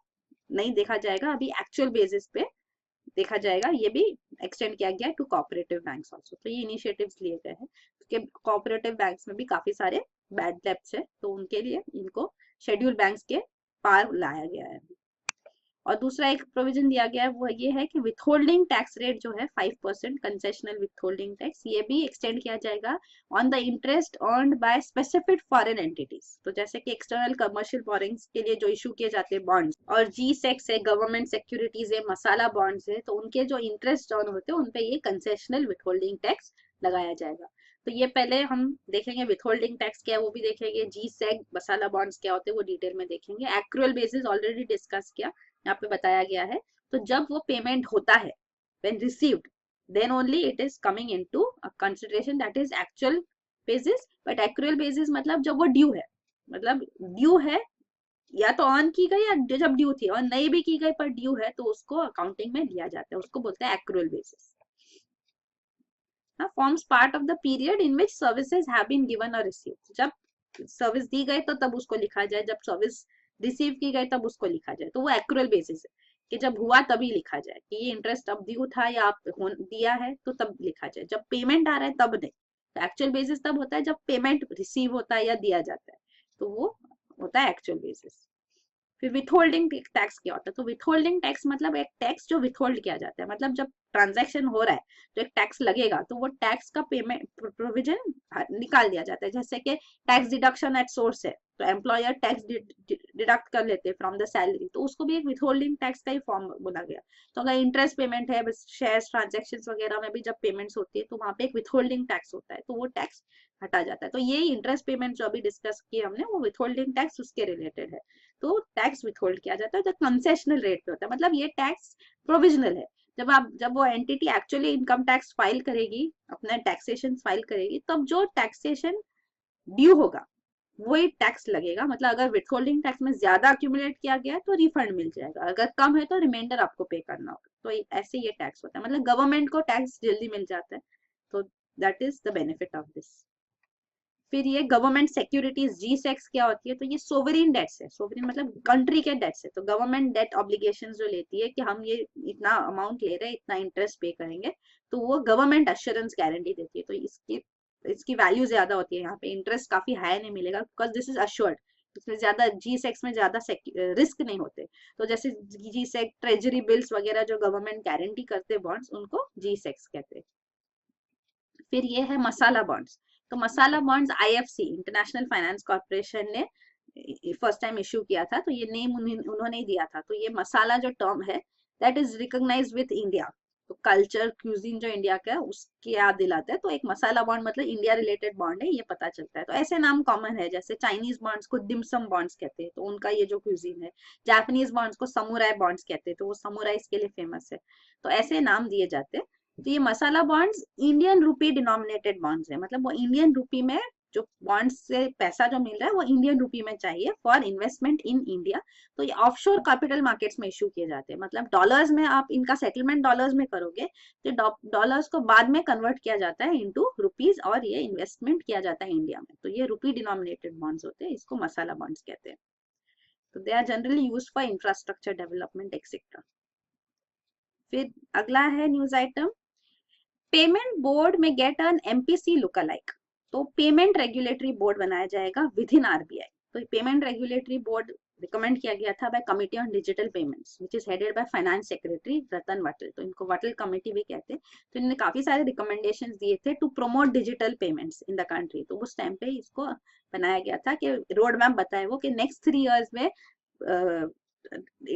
नहीं देखा जाएगा, अभी एक्चुअल बेसिस पे देखा जाएगा, ये भी एक्सटेंड किया गया टू कोऑपरेटिव बैंक्स आल्सो। तो ये इनिशिएटिव्स लिए गए हैं क्योंकि कोऑपरेटिव बैंक्स में भी काफी सारे बैड डेब्ट्स है तो उनके लिए इनको शेड्यूल बैंक्स के पार लाया गया है। और दूसरा एक प्रोविजन दिया गया है वो ये है कि विथहोल्डिंग टैक्स रेट जो है 5% कंसेशनल विथहोल्डिंग टैक्स, ये भी एक्सटेंड किया जाएगा on the interest earned by specific foreign entities. तो जैसे कि एक्सटर्नल कमर्शियल बोरिंग्स के लिए जो इशू किए जाते हैं बॉन्ड्स, और जी सेक्स है, गवर्नमेंट सिक्योरिटीज है, मसाला बॉन्ड्स है, तो उनके जो इंटरेस्ट अर्न होते हैं उनपे ये कंसेशनल विथहोल्डिंग टैक्स लगाया जाएगा। तो ये पहले हम देखेंगे विथहोल्डिंग टैक्स क्या है वो भी देखेंगे, जी सेग मसाला बॉन्ड्स क्या होते हैं वो डिटेल में देखेंगे। एक्रुअल बेसिस ऑलरेडी डिस्कस किया, यहाँ पे बताया गया है। तो जब वो पेमेंट होता है when received then only it is coming into a consideration that is actual basis, but accrual basis मतलब जब वो ड्यू है, मतलब ड्यू है या तो ऑन की गई या जब ड्यू थी और नहीं भी की गई पर ड्यू है तो उसको अकाउंटिंग में लिया जाता है, उसको बोलते हैं accrual basis. Forms part of the period in which services have been given और रिसीव्ड। जब सर्विस दी गई तो तब उसको लिखा जाए, जब सर्विस रिसीव की गई तब उसको लिखा जाए। तो वो एक्रुअल बेसिस है कि जब हुआ तभी लिखा जाए कि ये इंटरेस्ट अब ड्यू था या आप दिया है तो तब लिखा जाए, जब पेमेंट आ रहा है तब नहीं। तो एक्चुअल बेसिस तब होता है जब पेमेंट रिसीव होता है या दिया जाता है, तो वो होता है एक्चुअल बेसिस। फिर विथहोल्डिंग टैक्स क्या होता है? तो विथहोल्डिंग टैक्स मतलब एक टैक्स जो विथहोल्ड किया जाता है, मतलब जब ट्रांजैक्शन हो रहा है तो एक टैक्स लगेगा तो वो टैक्स का पेमेंट प्रोविजन निकाल दिया जाता है। जैसे कि टैक्स डिडक्शन एट सोर्स है तो एम्प्लॉयर टैक्स डिडक्ट कर लेते हैं फ्रॉम द सैलरी, तो उसको भी एक विथहोल्डिंग टैक्स का ही फॉर्म बोला गया। तो अगर इंटरेस्ट पेमेंट है, शेयर ट्रांजेक्शन वगैरह में भी जब पेमेंट्स होती है तो वहां पे एक विथहोल्डिंग टैक्स होता है, तो वो टैक्स हटा जाता है। तो ये इंटरेस्ट पेमेंट जो अभी डिस्कस किए हमने वो विथहोल्डिंग टैक्स उसके रिलेटेड है। तो टैक्स विथहोल्ड किया जाता है जो कंसेशनल रेट पे होता है, मतलब ये टैक्स प्रोविजनल है। जब वो entity actually income tax file करेगी, अपना टैक्सेशन फाइल करेगी, तब जो टैक्सेशन ड्यू होगा वही टैक्स लगेगा। मतलब अगर विथहोल्डिंग टैक्स में ज्यादा अक्यूमुलेट किया गया है तो रिफंड मिल जाएगा, अगर कम है तो रिमाइंडर आपको पे करना होगा। तो ऐसे ये टैक्स होता है, मतलब गवर्नमेंट को टैक्स जल्दी मिल जाता है। तो that is the benefit of this. फिर ये गवर्नमेंट सिक्योरिटीज जी सेक्स क्या होती है? तो ये सोवरेन डेट्स है, सोवरेन मतलब कंट्री के डेट्स है। तो गवर्नमेंट डेट ऑब्लिगेशन जो लेती है कि हम ये इतना अमाउंट ले रहे हैं, इतना इंटरेस्ट पे करेंगे, तो वो गवर्नमेंट अश्योरेंस गारंटी देती है। तो इसकी वैल्यू ज्यादा होती है, यहाँ पे इंटरेस्ट काफी हाई नहीं मिलेगा बिकॉज दिस इज अश्योर्ड। इसमें ज्यादा जी सेक्स में ज्यादा रिस्क नहीं होते। तो जैसे जी सेक्स ट्रेजरी बिल्स वगैरह जो गवर्नमेंट गारंटी करते बॉन्ड्स उनको जी सेक्स कहते हैं। फिर ये है मसाला बॉन्ड्स। तो masala bonds IFC international finance corporation ने फर्स्ट टाइम इश्यू किया था, तो ये नेम उन्होंने ही दिया था। तो ये मसाला जो टर्म है that is recognised with India. तो कल्चर क्यूजिन जो इंडिया का है उसकी याद दिलाता है। तो एक मसाला बॉन्ड मतलब इंडिया रिलेटेड बॉन्ड है, ये पता चलता है। तो ऐसे नाम कॉमन है, जैसे चाइनीज बॉन्ड्स को डिमसम बॉन्ड्स कहते हैं, तो उनका ये जो क्यूजिन है। जापानीज बॉन्ड्स को समुराई बॉन्ड्स कहते हैं, तो वो समुराइज के लिए फेमस है। तो ऐसे नाम दिए जाते हैं। तो ये masala bonds Indian rupee denominated bonds है, मतलब वो इंडियन रूपी में जो बॉन्ड्स से पैसा जो मिल रहा है वो इंडियन रूपी में चाहिए फॉर इन्वेस्टमेंट इन इंडिया। तो ये ऑफशोर कैपिटल मार्केट्स में इशू किए जाते हैं, मतलब डॉलर्स में आप इनका सेटलमेंट डॉलर्स में करोगे तो डॉलर्स को बाद में कन्वर्ट किया जाता है इनटू रुपीज और ये इन्वेस्टमेंट किया जाता है इंडिया में। तो ये रूपी डिनोमिनेटेड बॉन्ड्स होते हैं, इसको मसाला बॉन्ड्स कहते हैं। तो they are generally used for infrastructure development etcetera. फिर अगला है न्यूज आइटम, पेमेंट बोर्ड में get an MPC look alike. तो पेमेंट रेगुलेटरी बोर्ड बनाया जाएगा विद इन आरबीआई। तो पेमेंट रेगुलेटरी बोर्ड रिकमेंड किया गया था by committee on digital payments which is headed by finance secretary Ratan Watal. तो इनको वटल कमेटी भी कहते हैं। तो इन्होंने काफी सारे रिकमेंडेशंस दिए थे to promote digital payments in the country. तो उस टाइम पे इसको बनाया गया था कि रोड मैप बताए वो कि नेक्स्ट 3 इयर्स में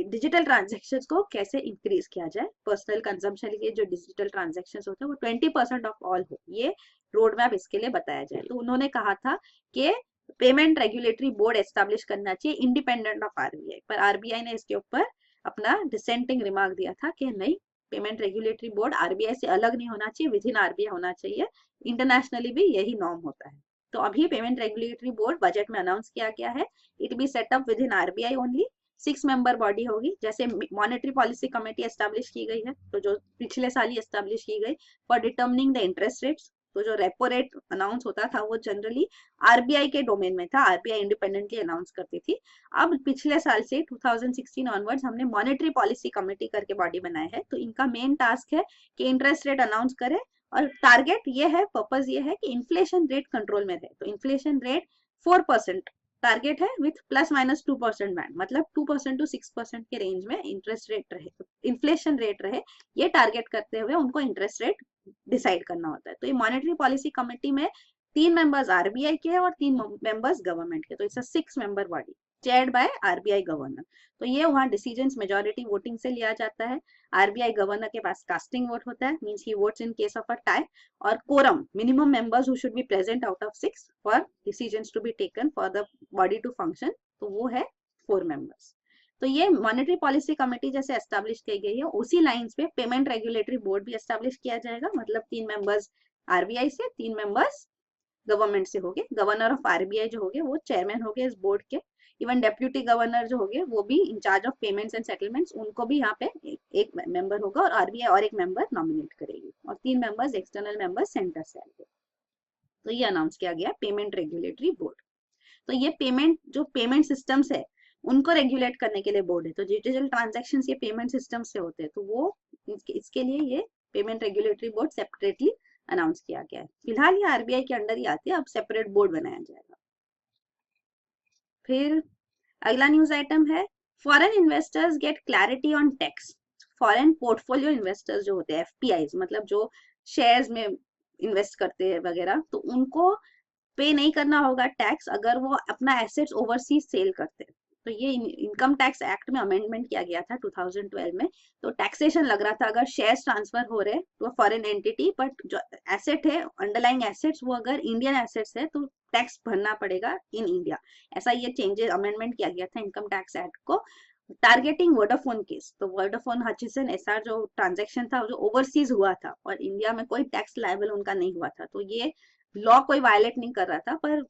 डिजिटल ट्रांजेक्शन्स को कैसे इंक्रीज किया जाए। पर्सनल कंजम्पशन के जो डिजिटल ट्रांजेक्शन्स होते हैं वो 20% ऑफ ऑल हो, ये रोड मैप इसके लिए बताया जाए। तो उन्होंने कहा था कि पेमेंट रेगुलेटरी बोर्ड एस्टेब्लिश करना चाहिए इंडिपेंडेंट ऑफ आरबीआई, पर आरबीआई ने इसके ऊपर अपना डिसेंटिंग रिमार्क दिया था कि नहीं, पेमेंट रेगुलेटरी बोर्ड आरबीआई से अलग नहीं होना चाहिए, विद इन आरबीआई होना चाहिए। इंटरनेशनली भी यही नॉर्म होता है। तो अभी पेमेंट रेगुलेटरी बोर्ड बजट में अनाउंस किया गया है। It be set up with in RBI only. 6 member body होगी, जैसे मॉनेटरी पॉलिसी कमेटी एस्टेब्लिश की गई है, तो जो पिछले साल ही एस्टेब्लिश की गई for determining the interest rates. तो जो रेपो रेट अनाउंस होता था वो जनरली आरबीआई के डोमेन में था, आरबीआई इंडिपेंडेंटली अनाउंस करती थी। अब पिछले साल से 2016 ऑनवर्ड्स हमने मॉनेटरी पॉलिसी कमेटी करके बॉडी बनाया है। तो इनका मेन टास्क है कि इंटरेस्ट रेट अनाउंस करे, और टारगेट ये है, पर्पज ये है कि इन्फ्लेशन रेट कंट्रोल में रहे। तो इन्फ्लेशन रेट 4% टारगेट है विथ +-2% बैंड, मतलब 2% to 6% के रेंज में इंटरेस्ट रेट रहे, इन्फ्लेशन रेट रहे, ये टारगेट करते हुए उनको इंटरेस्ट रेट डिसाइड करना होता है। तो ये मॉनेटरी पॉलिसी कमेटी में 3 मेंबर्स आरबीआई के हैं और 3 मेंबर्स गवर्नमेंट के। तो it's a 6 member body chaired by RBI governor. तो ये वहाँ डिसीजंस मेजॉरिटी वोटिंग से लिया जाता है। आरबीआई गवर्नर के पास कास्टिंग वोट होता है, means he votes in case of a tie, और quorum minimum members who should be present out of 6 for decisions to be taken for the body to function, तो वो है 4 members. तो ये monetary policy committee जैसे establish की गई है, उसी लाइंस पे पेमेंट रेगुलेटरी बोर्ड भी एस्टेब्लिश किया जाएगा, मतलब 3 मेंबर्स आरबीआई से, 3 मेंबर्स गवर्नमेंट से होंगे। गवर्नर ऑफ आरबीआई जो होंगे वो चेयरमैन होंगे इस बोर्ड के। इवन डेप्यूटी गवर्नर जो होंगे वो भी incharge of payments and settlements, उनको भी यहाँ पे एक मेंबर होगा, और आरबीआई और एक मेंबर नॉमिनेट करेगी, और 3 मेंबर्स एक्सटर्नल मेंबर्स सेंटर से आएंगे। तो ये अनाउंस किया गया पेमेंट रेगुलेटरी बोर्ड। तो ये पेमेंट जो पेमेंट सिस्टम्स है उनको रेगुलेट करने के लिए बोर्ड है। तो डिजिटल ट्रांजेक्शन्स ये पेमेंट सिस्टम से होते हैं, तो वो इसके लिए ये payment regulatory board separately announce किया गया है। फिलहाल ये आरबीआई के अंडर ही आती है, अब सेपरेट बोर्ड बनाया जाएगा। फिर अगला न्यूज आइटम है, foreign investors get clarity on tax. Foreign portfolio investors जो होते हैं, एफपीआईज, मतलब जो शेयर्स में इन्वेस्ट करते हैं वगैरह, तो उनको पे नहीं करना होगा टैक्स अगर वो अपना एसेट्स ओवरसीज सेल करते हैं। तो ये इनकम टैक्स एक्ट में अमेंडमेंट किया गया था 2012 में। तो टैक्सेशन लग रहा था अगर शेयर्स ट्रांसफर हो रहे तो फॉरेन एंटिटी, बट जो एसेट है अंडरलाइंग एसेट्स वो अगर इंडियन एसेट्स है तो टैक्स भरना पड़ेगा इन इंडिया। ऐसा ये चेंजेस अमेंडमेंट किया गया था इनकम टैक्स एक्ट को, टारगेटिंग वोडाफोन केस। तो वोडाफोन हचिसन एसआर जो ट्रांजेक्शन था जो ओवरसीज हुआ था और इंडिया में कोई टैक्स लायबल उनका नहीं हुआ था, तो ये लॉ कोई वायलेट नहीं कर रहा था, पर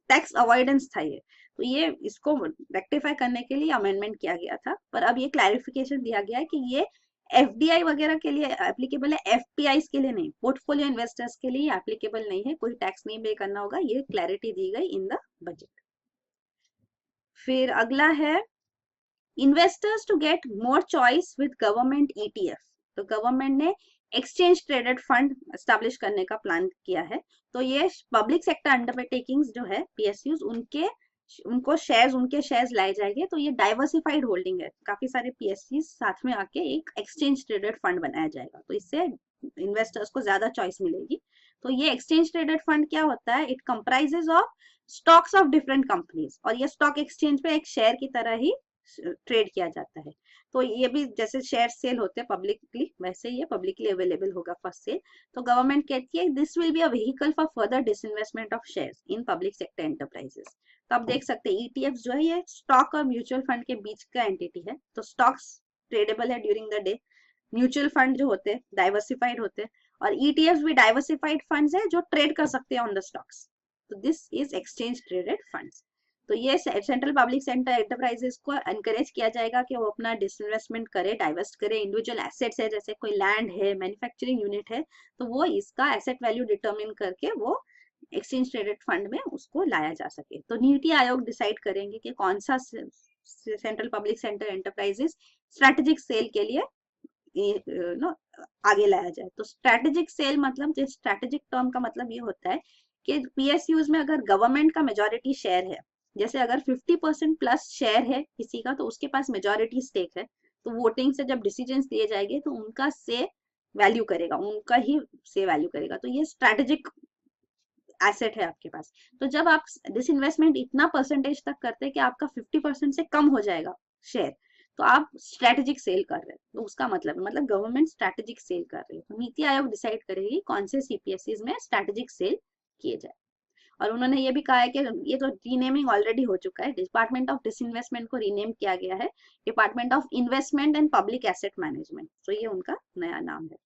टैक्स अवॉइडेंस था ये। तो ये इसको रेक्टिफाई करने के लिए अमेंडमेंट किया गया था, पर अब ये क्लैरिफिकेशन दिया गया है कि ये एफडीआई वगैरह के लिए एप्लीकेबल है, एफपीआई के लिए नहीं, पोर्टफोलियो इन्वेस्टर्स के लिए एप्लीकेबल नहीं है, कोई टैक्स नहीं पे करना होगा, ये क्लैरिटी दी गई इन द बजट। फिर अगला है, investors to get more choice with government ETF. तो गवर्नमेंट ने एक्सचेंज ट्रेडेड फंड एस्टेब्लिश करने का प्लान किया है। तो ये पब्लिक सेक्टर अंडरटेकिंग्स जो है पीएसयूज, उनको शेयर्स, उनके शेयर्स लाए जाएंगे। तो ये डाइवर्सिफाइड होल्डिंग है, काफी सारे पीएसयूज साथ में आके एक एक्सचेंज ट्रेडेड फंड बनाया जाएगा, तो इससे इन्वेस्टर्स को ज्यादा चॉइस मिलेगी। तो ये एक्सचेंज ट्रेडेड फंड क्या होता है, it comprises of stocks of different companies, और ये स्टॉक एक्सचेंज पे एक शेयर की तरह ही ट्रेड किया जाता है। तो ये भी जैसे शेयर सेल होते हैं पब्लिकली, वैसे ही ये पब्लिकली अवेलेबल होगा फर्स्ट सेल। तो गवर्नमेंट कहती है this will be a vehicle for further disinvestment of shares in public sector enterprises. तो आप देख सकते हैं ईटीएफ जो है ये स्टॉक और म्यूचुअल फंड के बीच का एंटिटी है। तो स्टॉक्स ट्रेडेबल है during the day, mutual fund जो होते हैं डाइवर्सिफाइड होते हैं, और ईटीएफ भी डाइवर्सिफाइड फंड्स है जो ट्रेड कर सकते हैं ऑन द स्टॉक्स। तो this is exchange traded funds. तो ये सेंट्रल पब्लिक सेक्टर एंटरप्राइजेस को एनकरेज किया जाएगा कि वो अपना डिसइन्वेस्टमेंट करे, डाइवर्स्ट करे। इंडिविजुअल एसेट्स है जैसे कोई लैंड है, मैन्युफैक्चरिंग यूनिट है, तो वो इसका एसेट वैल्यू डिटरमिन करके वो एक्सचेंज ट्रेडेड फंड में उसको लाया जा सके। तो नीति आयोग डिसाइड करेंगे कि कौन सा central public sector enterprises strategic cell के लिए नो आगे लाया जाए। तो स्ट्रेटेजिक सेल मतलब, जो स्ट्रेटेजिक टर्म का मतलब ये होता है कि पीएसयूज में अगर गवर्नमेंट का मेजॉरिटी शेयर है, जैसे अगर 50% प्लस शेयर है किसी का, तो उसके पास मेजॉरिटी स्टेक है, तो वोटिंग से जब डिसीजंस दिए जाएंगे तो उनका से वैल्यू करेगा, उनका ही से वैल्यू करेगा। तो ये स्ट्रेटेजिक एसेट है आपके पास। तो जब आप डिसइन्वेस्टमेंट इतना परसेंटेज तक करते हैं कि आपका 50% से कम हो जाएगा शेयर, तो आप स्ट्रेटेजिक सेल कर रहे हैं। तो उसका मतलब गवर्नमेंट स्ट्रेटेजिक सेल कर रही है। तो नीति आयोग डिसाइड करेगी कौन से सीपीएससीज में स्ट्रेटेजिक सेल किए जाए। और उन्होंने ये भी कहा है कि ये तो रीनेमिंग ऑलरेडी हो चुका है, डिपार्टमेंट ऑफ डिसइन्वेस्टमेंट को रीनेम किया गया है department of investment and public asset management. तो ये उनका नया नाम है।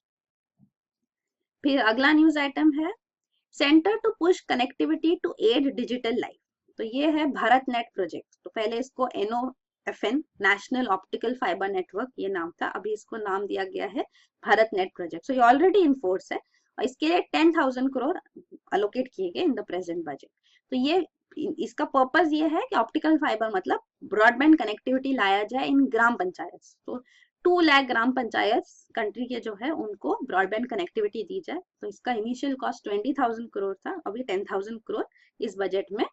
फिर अगला न्यूज आइटम है centre to push connectivity to aid digital life. तो ये है भारत नेट प्रोजेक्ट। तो पहले इसको NOFN national optical fibre network ये नाम था, अभी इसको नाम दिया गया है भारत नेट प्रोजेक्ट। सो ये ऑलरेडी इन फोर्स है और इसके लिए 10,000 करोड़ अलोकेट किए गए इन द प्रेजेंट बजट। तो ये इसका पर्पस ये है कि ऑप्टिकल फाइबर मतलब ब्रॉडबैंड कनेक्टिविटी लाया जाए इन ग्राम पंचायत। तो 2 लाख ग्राम पंचायत कंट्री के जो है उनको ब्रॉडबैंड कनेक्टिविटी दी जाए। तो इसका इनिशियल कॉस्ट 20,000 करोड़ था, अभी 10,000 करोड़ इस बजट में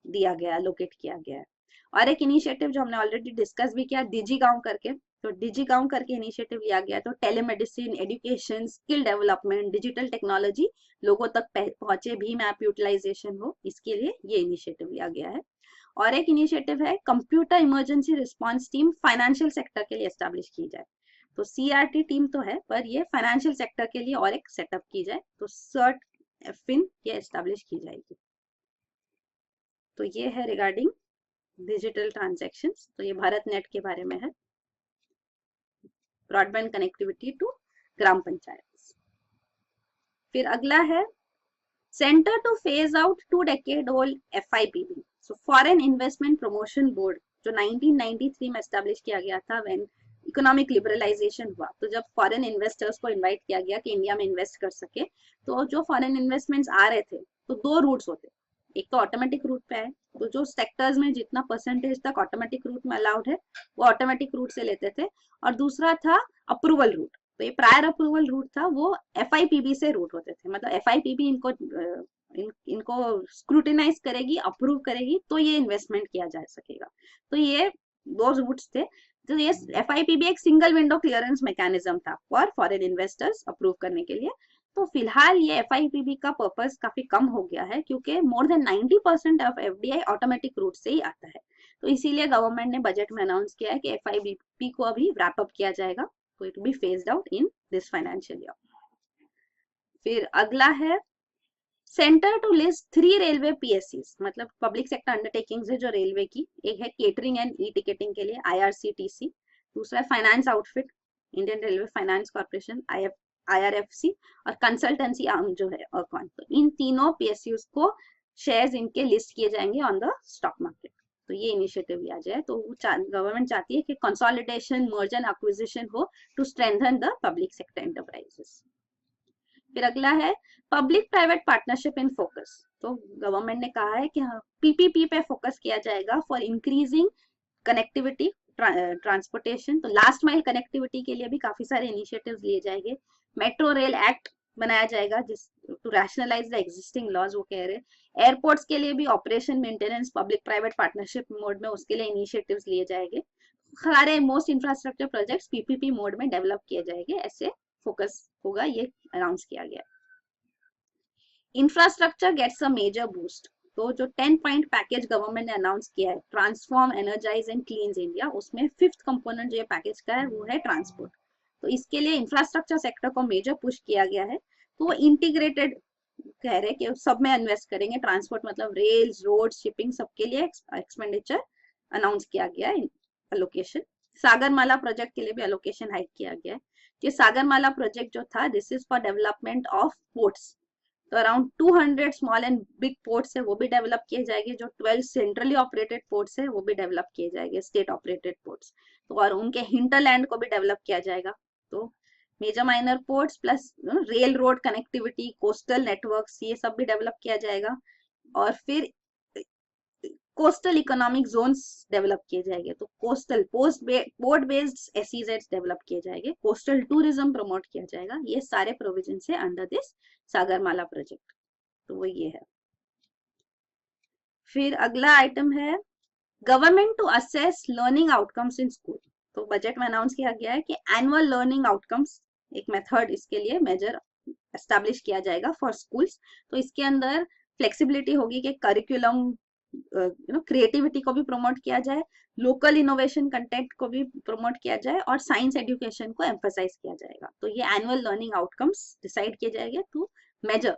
दिया गया, लोकेट किया गया है। और एक इनिशिएटिव जो हमने ऑलरेडी डिस्कस भी किया, डिजी गांव करके, तो डिजी गांव करके इनिशिएटिव लिया गया। तो telemedicine, education, skill development, digital technology लोगों तक पहुंचे, भीम ऐप यूटिलाइजेशन हो, इसके लिए ये इनिशिएटिव लिया गया है। और एक इनिशिएटिव है computer emergency response team financial sector के लिए एस्टैब्लिश की जाए। तो CRT टीम तो है, पर ये फाइनेंशियल सेक्टर के लिए और एक सेटअप की जाए, तो CERT-FIN ये एस्टैब्लिश की जाएगी। तो ये है रिगार्डिंग डिजिटल ट्रांजैक्शंस। तो ये भारत नेट के बारे में है, ब्रॉडबैंड कनेक्टिविटी टू ग्राम पंचायत। फिर अगला है centre two phase out 2 decade old FIPB। So foreign investment promotion board जो 1993 में एस्टैब्लिश किया गया था व्हेन इकोनॉमिक लिबरलाइजेशन हुआ। तो जब फॉरेन इन्वेस्टर्स को इनवाइट किया गया कि इंडिया में इन्वेस्ट कर सके, तो जो फॉरेन इन्वेस्टमेंट्स आ रहे थे तो 2 रूट्स होते, एक तो ऑटोमेटिक रूट पे है, तो जो सेक्टर्स में जितना परसेंटेज तक ऑटोमेटिक रूट में अलाउड है वो ऑटोमेटिक रूट से लेते थे, और दूसरा था अप्रूवल रूट। तो ये प्रायर अप्रूवल रूट था, वो FIPB से रूट होते थे। मतलब FIPB इनको स्क्रूटिनाइज करेगी, अप्रूव करेगी, तो ये इन्वेस्टमेंट किया जा सकेगा। तो ये 2 रूट्स थे। तो ये FIPB एक सिंगल विंडो क्लियरेंस मैकेनिज्म था फॉर फॉरेन इन्वेस्टर्स अप्रूव करने के लिए। तो फिलहाल ये FIPB का पर्पस काफी कम हो गया है, क्योंकि more than 90% of FDI automatic route से ही आता है। तो इसीलिए गवर्नमेंट ने बजट में अनाउंस किया है कि FIPB को अभी रैप अप किया जाएगा, तो it be phased out in this financial year. फिर अगला है centre to list 3 railway PSCs, मतलब पब्लिक सेक्टर अंडरटेकिंग्स है जो रेलवे की। एक है केटरिंग एंड टिकटिंग के लिए IRCTC, दूसरा है finance outfit Indian railway finance corporation IRFC, और कंसल्टेंसी आर्म जो है अर्कॉन। तो इन तीनों PSUs को शेयर्स इनके लिस्ट किए जाएंगे ऑन द स्टॉक मार्केट। तो ये इनिशिएटिव लिया जाए। तो गवर्नमेंट चाहती है कि कंसोलिडेशन, मर्जर एंड एक्विजिशन हो to strengthen the public sector enterprises. फिर अगला है public private partnership in focus. तो गवर्नमेंट ने कहा है कि PPP पे फोकस किया जाएगा फॉर इंक्रीजिंग कनेक्टिविटी ट्रांसपोर्टेशन। तो लास्ट माइल कनेक्टिविटी के लिए भी काफी सारे इनिशिएटिव्स लिए जाएंगे। मेट्रो रेल एक्ट बनाया जाएगा जिस to rationalise the existing laws, वो कह रहे। एयरपोर्ट्स के लिए भी operation maintenance public private partnership mode में उसके लिए इनिशिएटिव्स लिए जाएंगे। सारे most infrastructure projects PPP mode में डेवलप किए जाएंगे, ऐसे फोकस होगा, ये अनाउंस किया गया। Infrastructure gets a major boost. तो जो 10 पॉइंट पैकेज गवर्नमेंट ने अनाउंस किया है, transform, energise and cleanse India, उसमें 5th कंपोनेंट जो ये पैकेज का है वो है ट्रांसपोर्ट। तो इसके लिए इंफ्रास्ट्रक्चर सेक्टर को मेजर पुश किया गया है। तो वो इंटीग्रेटेड कह रहे हैं कि सब में इन्वेस्ट करेंगे, ट्रांसपोर्ट मतलब रेल्स, रोड, शिपिंग, सबके लिए एक्सपेंडिचर अनाउंस किया गया है, अलोकेशन। सागरमाला प्रोजेक्ट के लिए भी अलोकेशन हाइक किया गया है। ये सागरमाला प्रोजेक्ट जो था, this is for development of ports. तो around 200 small and big ports है वो भी डेवलप किए जाएंगे, जो 12 सेंट्रली ऑपरेटेड पोर्ट्स है वो भी डेवलप किए जाएंगे, स्टेट ऑपरेटेड पोर्ट्स। तो और उनके हिंटरलैंड को भी डेवलप किया जाएगा। तो major minor ports plus rail road connectivity, coastal networks, ये सब भी डेवलप किया जाएगा। और फिर कोस्टल इकोनॉमिक जोन्स डेवलप किए जाएंगे। तो कोस्टल पोर्ट बेस्ड एसईजेड्स डेवलप किए जाएंगे, कोस्टल टूरिज्म प्रमोट किया जाएगा। ये सारे प्रोविजन है अंडर दिस सागरमाला प्रोजेक्ट। तो वो ये है। फिर अगला आइटम है government to assess learning outcomes in school. तो बजट में अनाउंस किया गया है कि एनुअल लर्निंग आउटकम्स एक मेथड, इसके लिए मेजर एस्टैब्लिश किया जाएगा फॉर स्कूल्स। तो इसके अंदर फ्लेक्सिबिलिटी होगी कि करिकुलम क्रिएटिविटी को भी प्रमोट किया जाए, लोकल इनोवेशन कंटेंट को भी प्रमोट किया जाए और साइंस एजुकेशन को एम्फसाइज किया जाएगा। तो ये एनुअल लर्निंग आउटकम्स डिसाइड किए जाएंगे to measure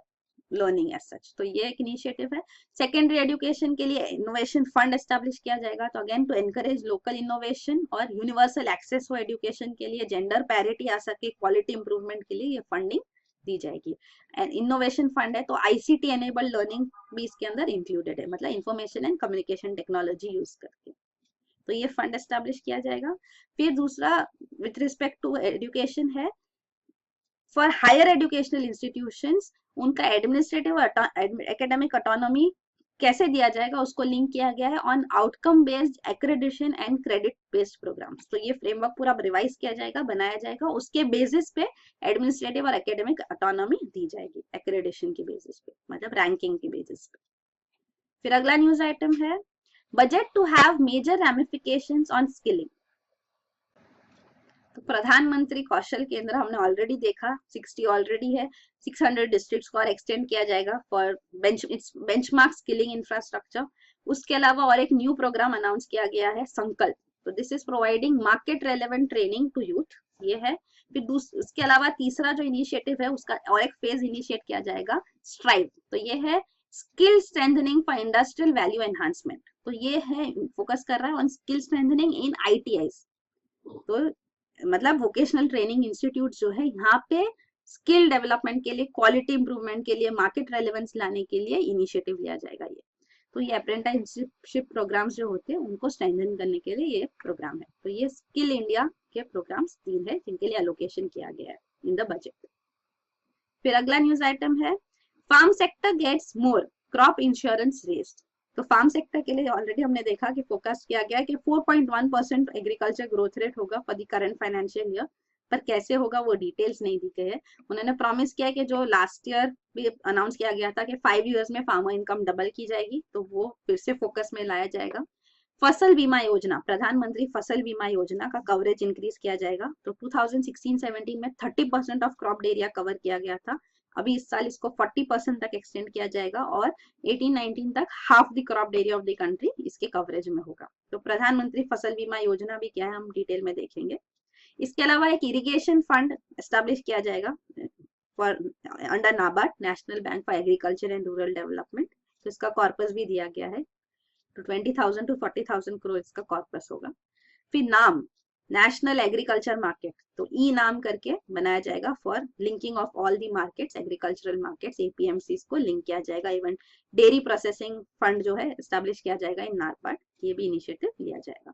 learning as such. तो ये एक इनिशिएटिव है। सेकेंडरी एजुकेशन के लिए इनोवेशन फंड एस्टैब्लिश किया जाएगा। तो again to encourage local innovation और यूनिवर्सल एक्सेस हो एजुकेशन के लिए, जेंडर पैरिटी आ सके, क्वालिटी इंप्रूवमेंट के लिए ये फंडिंग दी जाएगी। एंड इनोवेशन फंड है तो आईसीटी एनेबल्ड लर्निंग भी इसके अंदर इंक्लूडेड है, मतलब information and communication technology use करके। तो ये फंड एस्टैब्लिश किया जाएगा। फिर दूसरा विथ रिस्पेक्ट टू एजुकेशन है, फॉर हायर एजुकेशनल इंस्टीट्यूशंस उनका एडमिनिस्ट्रेटिव एकेडमिक ऑटोनॉमी कैसे दिया जाएगा, उसको लिंक किया गया है on outcome based accreditation and credit based programmes. तो ये फ्रेमवर्क पूरा रिवाइज किया जाएगा, बनाया जाएगा, उसके बेसिस पे एडमिनिस्ट्रेटिव और एकेडमिक ऑटोनॉमी दी जाएगी, एक्रेडिशन के बेसिस पे, मतलब रैंकिंग के बेसिस पे। फिर अगला न्यूज आइटम है budget to have major ramifications on skilling. तो प्रधानमंत्री कौशल केंद्र हमने ऑलरेडी देखा, 60 ऑलरेडी है, 600 डिस्ट्रिक्ट्स को और एक्सटेंड किया जाएगा फॉर बेंचमार्क स्किलिंग इंफ्रास्ट्रक्चर। उसके अलावा और एक न्यू प्रोग्राम अनाउंस किया गया है, संकल्प। तो this is providing market relevant training to youth, ये है। फिर उसके अलावा तीसरा जो इनिशिएटिव है उसका और एक फेज इनिशिएट किया जाएगा, स्ट्राइव। तो ये है skill strengthening for industrial value enhancement. तो ये है फोकस कर रहा है on skill strengthening in ITIs. तो मतलब वोकेशनल ट्रेनिंग इंस्टीट्यूट जो है, यहाँ पे स्किल डेवलपमेंट के लिए, क्वालिटी इंप्रूवमेंट के लिए, मार्केट रेलेवेंस लाने के लिए इनिशिएटिव लिया जाएगा ये। तो ये अप्रेंटिसशिप प्रोग्राम्स जो होते हैं उनको स्ट्रेंथन करने के लिए ये प्रोग्राम है। तो ये स्किल इंडिया के प्रोग्राम्स 3 है जिनके लिए एलोकेशन किया गया है इन द बजट। फिर अगला न्यूज आइटम है farm sector gets more crop insurance raised. तो फार्म सेक्टर के लिए ऑलरेडी हमने देखा कि फोकस किया गया है कि 4.1% एग्रीकल्चर ग्रोथ रेट होगा for the current financial year. पर कैसे होगा वो डिटेल्स नहीं दी गई है। उन्होंने प्रॉमिस किया है कि जो लास्ट ईयर भी अनाउंस किया गया था कि 5 इयर्स में फार्मर इनकम डबल की जाएगी, तो वो फिर से फोकस में लाया जाएगा। फसल बीमा योजना, प्रधानमंत्री फसल बीमा योजना का कवरेज इंक्रीज किया जाएगा। तो 2016-17 में 30% ऑफ क्रॉप एरिया कवर किया गया था, अभी इस साल इसको 40% तक एक्सटेंड किया जाएगा और 18-19 तक half the crop area of the country इसके कवरेज में होगा। तो प्रधानमंत्री फसल बीमा योजना भी क्या है हम डिटेल में देखेंगे। इसके अलावा एक इरिगेशन फंड एस्टैब्लिश किया जाएगा for under NABARD, national bank for agriculture and rural development. तो इसका कॉर्पस भी दिया गया है, तो 20,000 to 40,000 करोड़ इसका कॉर्पस होगा। फिर नाम, नेशनल एग्रीकल्चर मार्केट, तो ई नाम करके बनाया जाएगा for linking of all the markets, agricultural markets, APMC को लिंक किया जाएगा। इवन डेयरी प्रोसेसिंग फंड जो है एस्टैब्लिश किया जाएगा इन नारपाट, ये भी इनिशिएटिव लिया जाएगा।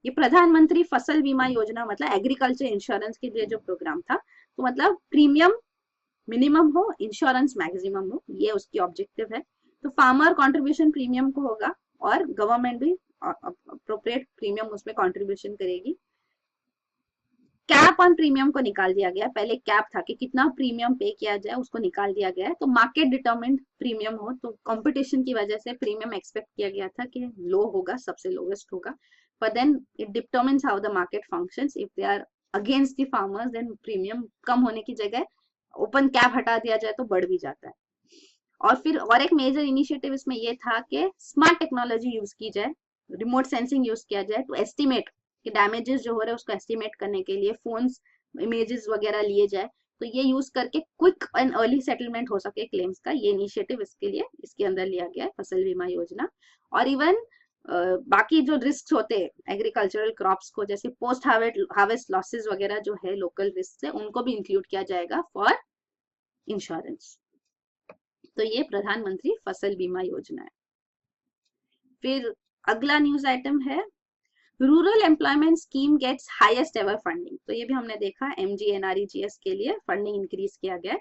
ये प्रधानमंत्री फसल बीमा योजना मतलब एग्रीकल्चर इंश्योरेंस के लिए जो प्रोग्राम था, तो मतलब प्रीमियम मिनिमम हो, इंश्योरेंस मैक्सिमम हो, ये उसकी ऑब्जेक्टिव है। तो फार्मर कंट्रीब्यूशन प्रीमियम को होगा और गवर्नमेंट भी अप्रोप्रिएट प्रीमियम उसमें कंट्रीब्यूशन करेगी। कैप ऑन प्रीमियम को निकाल दिया गया, पहले कैप था कि कितना प्रीमियम पे किया जाए, उसको निकाल दिया गया है। तो मार्केट डिटरमिन्ड प्रीमियम हो, तो कंपटीशन की वजह से प्रीमियम एक्सपेक्ट किया गया था कि लो होगा, सबसे लोवेस्ट होगा, but then it determines how the market functions. if they are against the farmers then premium कम होने की जगह ओपन कैप हटा दिया जाए तो बढ़ भी जाता है। और फिर और एक मेजर इनिशिएटिव इसमें ये था कि स्मार्ट टेक्नोलॉजी यूज की जाए, रिमोट सेंसिंग यूज किया जाए टू एस्टिमेट कि डैमेजेस जो हो रहे हैं उसको एस्टिमेट करने के लिए फोन्स इमेजेस वगैरह लिए जाए, तो ये यूज करके क्विक एंड अर्ली सेटलमेंट हो सके क्लेम्स का, ये इनिशिएटिव इसके लिए इसके अंदर लिया गया है फसल बीमा योजना। और इवन बाकी जो रिस्क होते हैं एग्रीकल्चरल क्रॉप्स को, जैसे पोस्ट हार्वेस्ट लॉसेस वगैरह जो है लोकल रिस्क है, उनको भी इंक्लूड किया जाएगा फॉर इंश्योरेंस। तो ये प्रधानमंत्री फसल बीमा योजना है। फिर अगला न्यूज आइटम है rural employment scheme gets highest ever funding. तो ये भी हमने देखा MGNREGS के लिए फंडिंग इंक्रीज किया गया।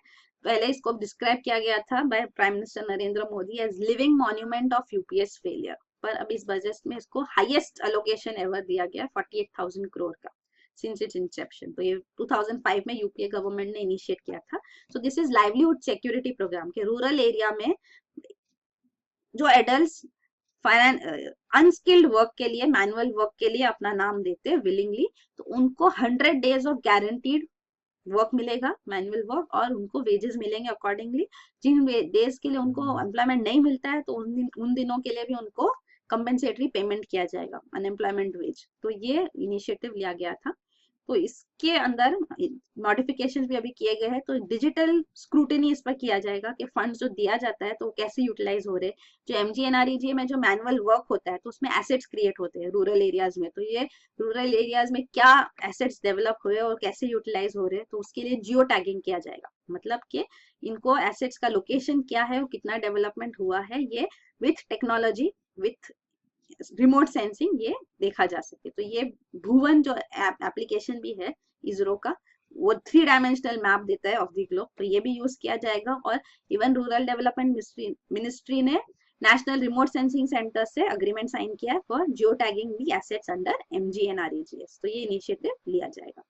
पहले इसको डिस्क्राइब किया गया था by prime minister Narendra Modi as living monument of UPA's failure, पर अब इस बजट में इसको हाईएस्ट अलोकेशन एवर दिया गया 48,000 करोड़ का सिंस इट्स इंसेप्शन। तो ये 2005 में यूपीए गवर्नमेंट ने इनिशिएट किया था। So this is livelihood security programme के रूरल एरिया में जो एडल्ट अनस्किल्ड वर्क के लिए, मैनुअल वर्क के लिए अपना नाम देते हैं विलिंगली, तो उनको 100 डेज ऑफ गारंटीड वर्क मिलेगा, मैनुअल वर्क, और उनको वेजेस मिलेंगे अकॉर्डिंगली। जिन डेज के लिए उनको एम्प्लॉयमेंट नहीं मिलता है तो उन दिनों के लिए भी उनको कंपेंसेटरी पेमेंट किया जाएगा, अनएम्प्लॉयमेंट वेज। तो ये इनिशिएटिव लिया गया था। तो इसके अंदर नोटिफिकेशन भी अभी किए गए हैं, तो डिजिटल स्क्रूटिनी इस पर किया जाएगा कि फंड्स जो दिया जाता है तो कैसे यूटिलाइज हो रहे हैं। जो MGNREGA में जो मैनुअल वर्क होता है तो उसमें एसेट्स क्रिएट होते हैं रूरल एरियाज में, तो ये रूरल एरियाज में क्या एसेट्स डेवलप हुए और कैसे यूटिलाइज हो रहे हैं, तो उसके लिए जियो टैगिंग किया जाएगा। मतलब कि इनको एसेट्स का लोकेशन क्या है और कितना डेवलपमेंट हुआ है, ये with technology, with remote sensing ये देखा जा सके। तो ये भुवन जो एप्लीकेशन भी है इसरो का, वो 3 डायमेंशनल मैप देता है ऑफ द ग्लोब, तो ये भी यूज किया जाएगा। और इवन रूरल डेवलपमेंट मिनिस्ट्री ने नेशनल रिमोट सेंसिंग सेंटर से अग्रीमेंट साइन किया for geo tagging the assets under MGNREGS। तो ये इनिशिएटिव लिया जाएगा,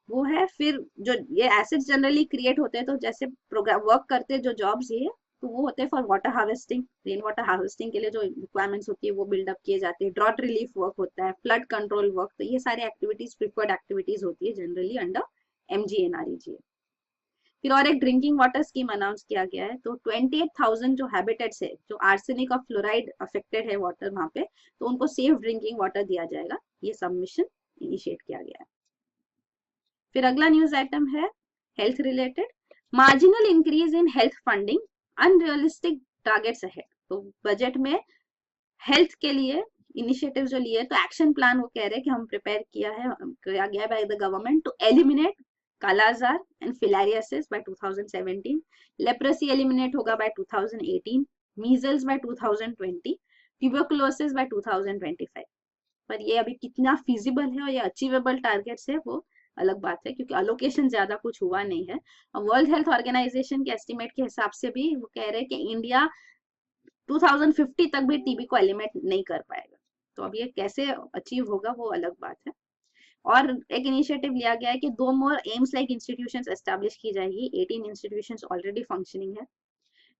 वो है। फिर जो ये एसेट्स जनरली क्रिएट होते हैं, तो जैसे प्रोग्राम वर्क करते हैं जो जॉब्स ये, तो वो होते हैं for water harvesting, rain water harvesting के लिए जो रिक्वायरमेंट्स होती है वो बिल्डअप किए जाते हैं, ड्रॉट रिलीफ वर्क होता है, फ्लड कंट्रोल वर्क, तो ये सारी एक्टिविटीज प्रिफर्ड एक्टिविटीज होती है जनरली अंडर MGNREGA। फिर और एक ड्रिंकिंग वाटर स्कीम अनाउंस किया गया है। तो 28,000 जो हैबिटेट्स है जो आर्सेनिक और फ्लोराइड अफेक्टेड है वाटर वहां पे, तो उनको सेफ ड्रिंकिंग वाटर दिया जाएगा। ये सबमिशन इनिशिएट किया गया है। फिर अगला न्यूज आइटम है health related, marginal increase in health funding, unrealistic targets ahead. तो बजट में हेल्थ के लिए इनिशिएटिव जो लिए, तो एक्शन प्लान वो कह रहे हैं कि हम प्रिपेयर किया गया by the government to eliminate kala azar and filariasis by 2017, leprosy eliminate होगा by 2018, measles by 2020, tuberculosis by 2025। पर ये अभी कितना फिजिबल है और ये अचीवेबल टारगेट्स है वो अलग बात है, क्योंकि अलोकेशन ज्यादा कुछ हुआ नहीं है। वर्ल्ड हेल्थ ऑर्गेनाइजेशन के एस्टिमेट के हिसाब से भी वो कह रहे हैं कि इंडिया 2050 तक भी टीबी को एलिमिनेट नहीं कर पाएगा। तो अब ये कैसे अचीव होगा वो अलग बात है। और एक इनिशिएटिव लिया गया है कि 2 मोर एम्स लाइक इंस्टीट्यूशंस एस्टैब्लिश की जाएगी, 18 इंस्टीट्यूशंस ऑलरेडी फंक्शनिंग है।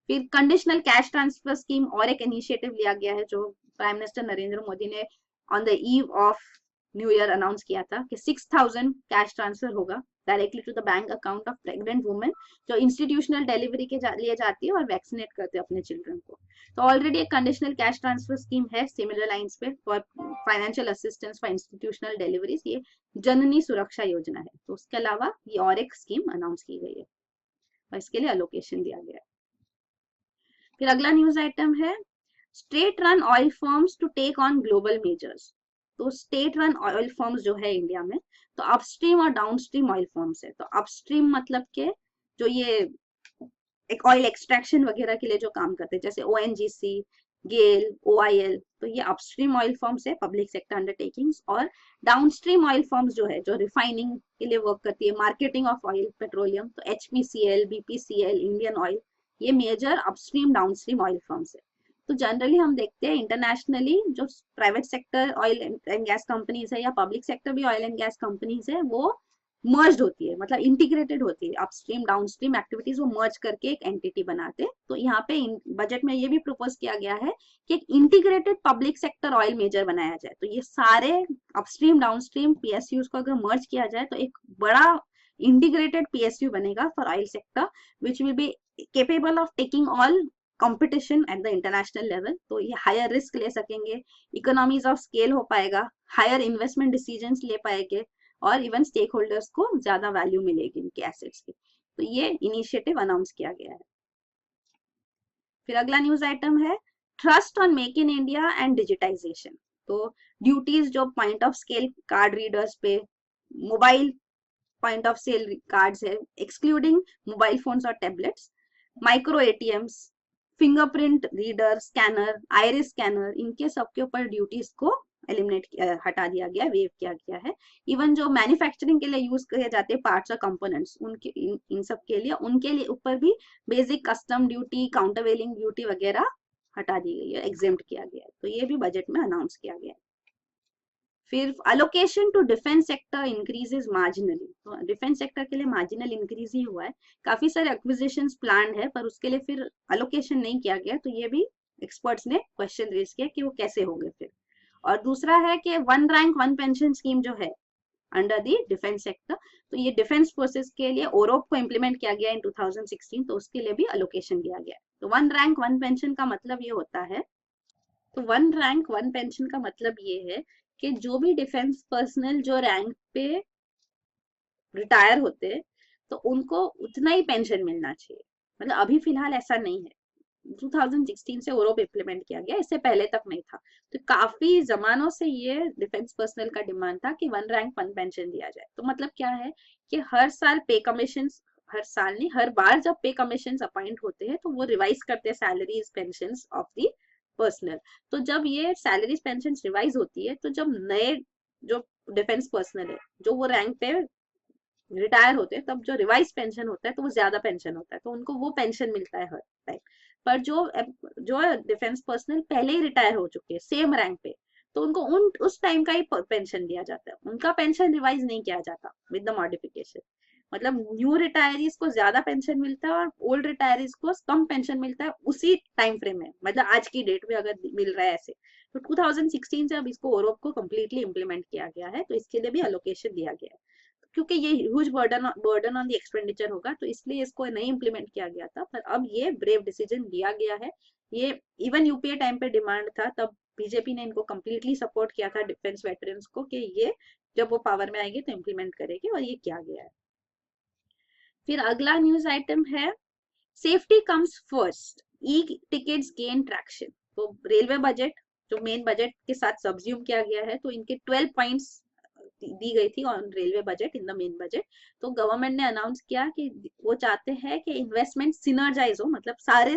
फिर कंडीशनल कैश ट्रांसफर स्कीम और एक इनिशिएटिव लिया गया है जो प्राइम मिनिस्टर नरेंद्र मोदी ने on the eve of new year announce किया था कि 6,000 कैश ट्रांसफर होगा directly to the bank account of pregnant women जो इंस्टीट्यूशनल डिलीवरी के लिए जाती है और वैक्सीनेट करते हैं अपने चिल्ड्रन को। तो ऑलरेडी एक कंडीशनल कैश ट्रांसफर स्कीम है सिमिलर लाइंस पे for financial assistance for institutional deliveries, ये जननी सुरक्षा योजना है। तो उसके अलावा ये और एक स्कीम अनाउंस की गई है और इसके लिए अलोकेशन दिया गया है। फिर अगला न्यूज आइटम है state run oil firms to take on global majors. तो स्टेट रन ऑयल फर्म्स जो है इंडिया में, तो अपस्ट्रीम और डाउनस्ट्रीम ऑयल फर्म्स है। तो अपस्ट्रीम मतलब के जो ये एक ऑयल एक्सट्रैक्शन वगैरह के लिए जो काम करते हैं, जैसे ONGC, गेल, OIL, तो ये अपस्ट्रीम ऑयल फर्म्स है, पब्लिक सेक्टर अंडरटेकिंग्स। और डाउनस्ट्रीम ऑयल फर्म्स जो है जो रिफाइनिंग के लिए वर्क करती है, मार्केटिंग ऑफ ऑयल पेट्रोलियम, तो HPCL, BPCL, इंडियन ऑयल, ये major upstream downstream oil firms है। तो जनरली हम देखते हैं इंटरनेशनली जो private sector oil and gas companies है या पब्लिक सेक्टर भी ऑयल एंड गैस कंपनीज है वो मर्ज होती है, मतलब इंटीग्रेटेड होती है। अपस्ट्रीम डाउनस्ट्रीम एक्टिविटीज वो मर्ज करके एक एंटिटी बनाते हैं। तो यहाँ पे बजट में ये भी प्रपोज किया गया है कि एक integrated public sector oil major बनाया जाए। तो ये सारे अपस्ट्रीम डाउनस्ट्रीम PSUs को अगर मर्ज किया जाए तो एक बड़ा इंटीग्रेटेड PSU बनेगा for oil sector which will be capable of taking all competition at the international level, तो ये हायर रिस्क ले सकेंगे, इकोनॉमीज ऑफ स्केल हो पाएगा, हायर इन्वेस्टमेंट डिसीजंस ले पाएंगे, और इवन स्टेक होल्डर्स को ज्यादा वैल्यू मिलेगी इनके एसेट्स की। तो ये इनिशिएटिव अनाउंस किया गया है। फिर अगला न्यूज आइटम है thrust on make in India and digitization. तो ड्यूटीज जो point of scale card readers पे, mobile point of sale cards है एक्सक्लूडिंग मोबाइल फोन्स और tablets, micro ATMs, fingerprint reader, scanner, iris scanner, इनके सबके ऊपर duties को एलिमिनेट हटा दिया गया, वेव किया गया है। इवन जो मैन्युफैक्चरिंग के लिए यूज किए जाते हैं पार्ट्स और कंपोनेंट्स, उनके इन सब के लिए उनके लिए ऊपर भी basic custom duty, countervailing duty वगैरह हटा दी गई है, एग्जेम्प्ट किया गया है। तो ये भी बजट में अनाउंस किया गया है। फिर allocation to defence sector increases marginally. तो डिफेंस सेक्टर के लिए मार्जिनल इंक्रीज ही हुआ है, काफी सारे एक्विजिशंस प्लान है पर उसके लिए फिर अलोकेशन नहीं किया गया। तो ये भी एक्सपर्ट्स ने क्वेश्चन रेज किया कि वो कैसे होंगे फिर। और दूसरा है कि one rank one pension scheme जो है अंडर दी डिफेंस सेक्टर, तो ये डिफेंस फोर्सेस के लिए ओरोप को इम्प्लीमेंट किया गया इन 2016, तो उसके लिए भी अलोकेशन दिया गया है। तो वन रैंक वन पेंशन का मतलब ये होता है, तो वन रैंक वन पेंशन का मतलब ये है कि जो भी डिफेंस पर्सनल जो रैंक पे रिटायर होते हैं तो उनको उतना ही पेंशन मिलना चाहिए। मतलब अभी फिलहाल ऐसा नहीं है, 2016 से ओरोप इम्प्लीमेंट किया गया, इससे पहले तक नहीं था। तो काफी जमानों से ये डिफेंस पर्सनल का डिमांड था कि वन रैंक वन पेंशन दिया जाए। तो मतलब क्या है कि हर साल पे कमीशन, हर साल नहीं हर बार जब पे कमीशन अपॉइंट होते हैं तो वो रिवाइज करते हैं salaries pension of the personal. तो जब ये सैलरीज पेंशन रिवाइज होती है तो जब नए जो डिफेंस पर्सनल है जो वो रैंक पे रिटायर होते हैं तब जो रिवाइज पेंशन होता है तो वो ज्यादा पेंशन होता है, तो उनको वो पेंशन मिलता है हर टाइम। पर जो डिफेंस पर्सनल पहले ही रिटायर हो चुके हैं सेम रैंक पे, तो उनको उस टाइम का ही पेंशन दिया जाता है, उनका पेंशन रिवाइज नहीं किया जाता विद द मॉडिफिकेशन। मतलब न्यू रिटायरीज को ज्यादा पेंशन मिलता है और ओल्ड रिटायरीज को कम पेंशन मिलता है उसी टाइम फ्रेम में, मतलब आज की डेट में अगर मिल रहा है ऐसे। तो 2016 से अब इसको ओरोप को कम्प्लीटली इम्प्लीमेंट किया गया है, तो इसके लिए भी अलोकेशन दिया गया है। क्योंकि ये huge burden on the expenditure होगा तो इसलिए इसको नहीं इम्प्लीमेंट किया गया था, पर अब ये ब्रेव डिसीजन लिया गया है। ये इवन यूपीए टाइम पे डिमांड था, तब बीजेपी ने इनको कम्प्लीटली सपोर्ट किया था डिफेंस वेटरन्स को कि ये जब वो पावर में आएगी तो इम्प्लीमेंट करेगी, और ये किया गया है। फिर अगला न्यूज आइटम है सेफ्टी कम्स फर्स्ट, ई टिकट्स गेन ट्रैक्शन। तो रेलवे बजट जो मेन बजट के साथ सब्ज्यूम किया गया है, तो इनके 12 पॉइंट्स दी गई थी on railway budget in the main budget. तो गवर्नमेंट ने अनाउंस किया कि वो चाहते हैं कि इन्वेस्टमेंट सिनर्जाइज हो, मतलब सारे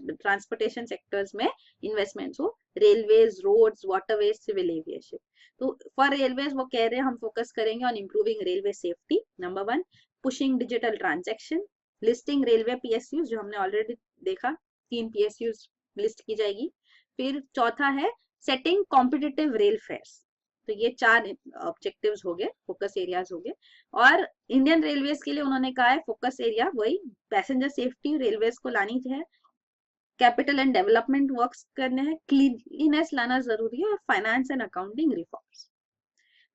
ट्रांसपोर्टेशन सेक्टर्स में इन्वेस्टमेंट्स हो, railways, roads, waterways, civil aviation. तो फॉर रेलवेज वो कह रहे हैं हम फोकस करेंगे on improving railway safety, number 1, pushing digital transaction, listing railway PSUs जो हमने ऑलरेडी देखा, 3 पीएसयूज लिस्ट की जाएगी। फिर चौथा है सेटिंग कॉम्पिटिटिव रेल फेयर्स। तो ये 4 ऑब्जेक्टिव्स हो गए, फोकस एरियाज हो गए। और इंडियन रेलवेज के लिए उन्होंने कहा है फोकस एरिया वही पैसेंजर सेफ्टी रेलवेज को लानी है, कैपिटल एंड डेवलपमेंट वर्क्स करने हैं, क्लीनलीनेस लाना जरूरी है, और फाइनेंस एंड अकाउंटिंग रिफॉर्म्स।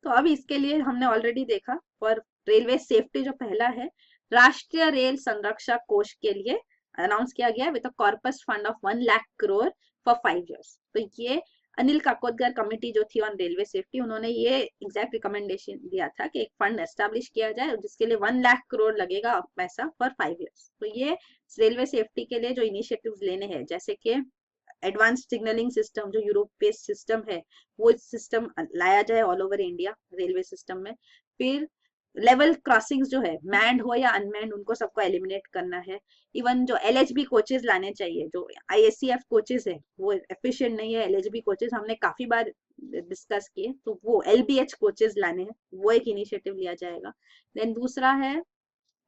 तो अब इसके लिए हमने ऑलरेडी देखा, और रेलवे सेफ्टी जो पहला है राष्ट्रीय रेल संरक्षा कोष के लिए अनाउंस किया गया with a corpus fund of 1 lakh crore for 5 years। तो ये अनिल काकोदकर कमेटी जो थी ऑन रेलवे सेफ्टी, उन्होंने ये एग्जैक्ट रिकमेंडेशन दिया था कि एक फंड एस्टेब्लिश किया जाए जिसके लिए 1 लाख करोड़ लगेगा पैसा फॉर 5 years। तो ये रेलवे सेफ्टी के लिए जो इनिशिएटिव्स लेने हैं, जैसे कि एडवांस सिग्नलिंग सिस्टम जो यूरोप बेस्ड सिस्टम है वो सिस्टम लाया जाए all over India railway system में। फिर लेवल क्रॉसिंग्स जो है मैंड हो या अनमैंड उनको सबको एलिमिनेट करना है। इवन जो एलएचबी कोचेस लाने चाहिए, जो आईएससीएफ कोचेस है वो एफिशिएंट नहीं है, एलएचबी कोचेस हमने काफी बार डिस्कस किए, तो वो एलबीएच कोचेस लाने हैं, वो एक इनिशिएटिव लिया जाएगा। देन दूसरा है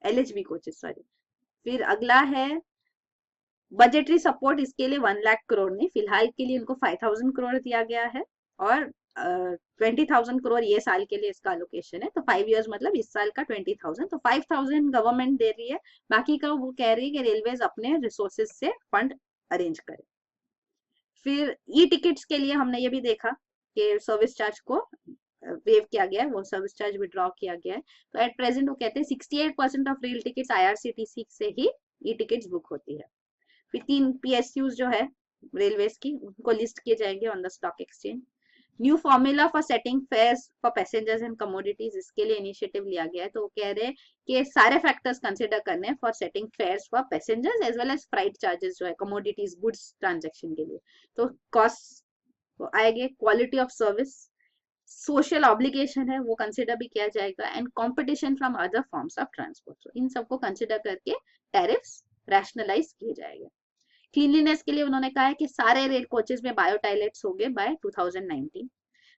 एलएचबी कोचेस, सॉरी। फिर अगला है बजटरी सपोर्ट, इसके लिए 1 लाख करोड़ नहीं, फिलहाल के लिए इनको 5000 करोड़ दिया गया है, और 20,000 करोड़ ये साल के लिए इसका अलोकेशन है। तो 5 years मतलब इस साल का 20,000, तो 5,000 गवर्नमेंट दे रही है, बाकी का वो कह रही है कि रेलवेज अपने रिसोर्सेज से फंड अरेंज करे। फिर ई टिकट्स के लिए हमने ये भी देखा कि सर्विस चार्ज को वेव किया गया है, वो सर्विस चार्ज विड्रॉ किया गया है। तो एट प्रेजेंट वो कहते हैं 68% ऑफ रेल टिकट्स आईआरसीटीसी से ही ई टिकट्स बुक होती है। फिर 3 PSUs जो है रेलवेज की, उनको लिस्ट किए जाएंगे on the stock exchange. New formula for setting fares for passengers and commodities, इसके लिए इनिशिएटिव लिया गया है। तो वो कह रहे हैं कि सारे फैक्टर्स कंसिडर करने हैं for setting fares for passengers as well as freight charges जो है कमोडिटीज गुड्स ट्रांजेक्शन के लिए। तो कॉस्ट आएंगे, quality of service, social obligation है वो कंसिडर भी किया जाएगा, and competition from other forms of transport. इन सबको कंसिडर करके टैरिफ्स रैशनलाइज किए जाएंगे। क्लीनलीनेस के लिए उन्होंने कहा है कि सारे रेल कोचेस में बायो टॉयलेट्स होंगे बाय 2019।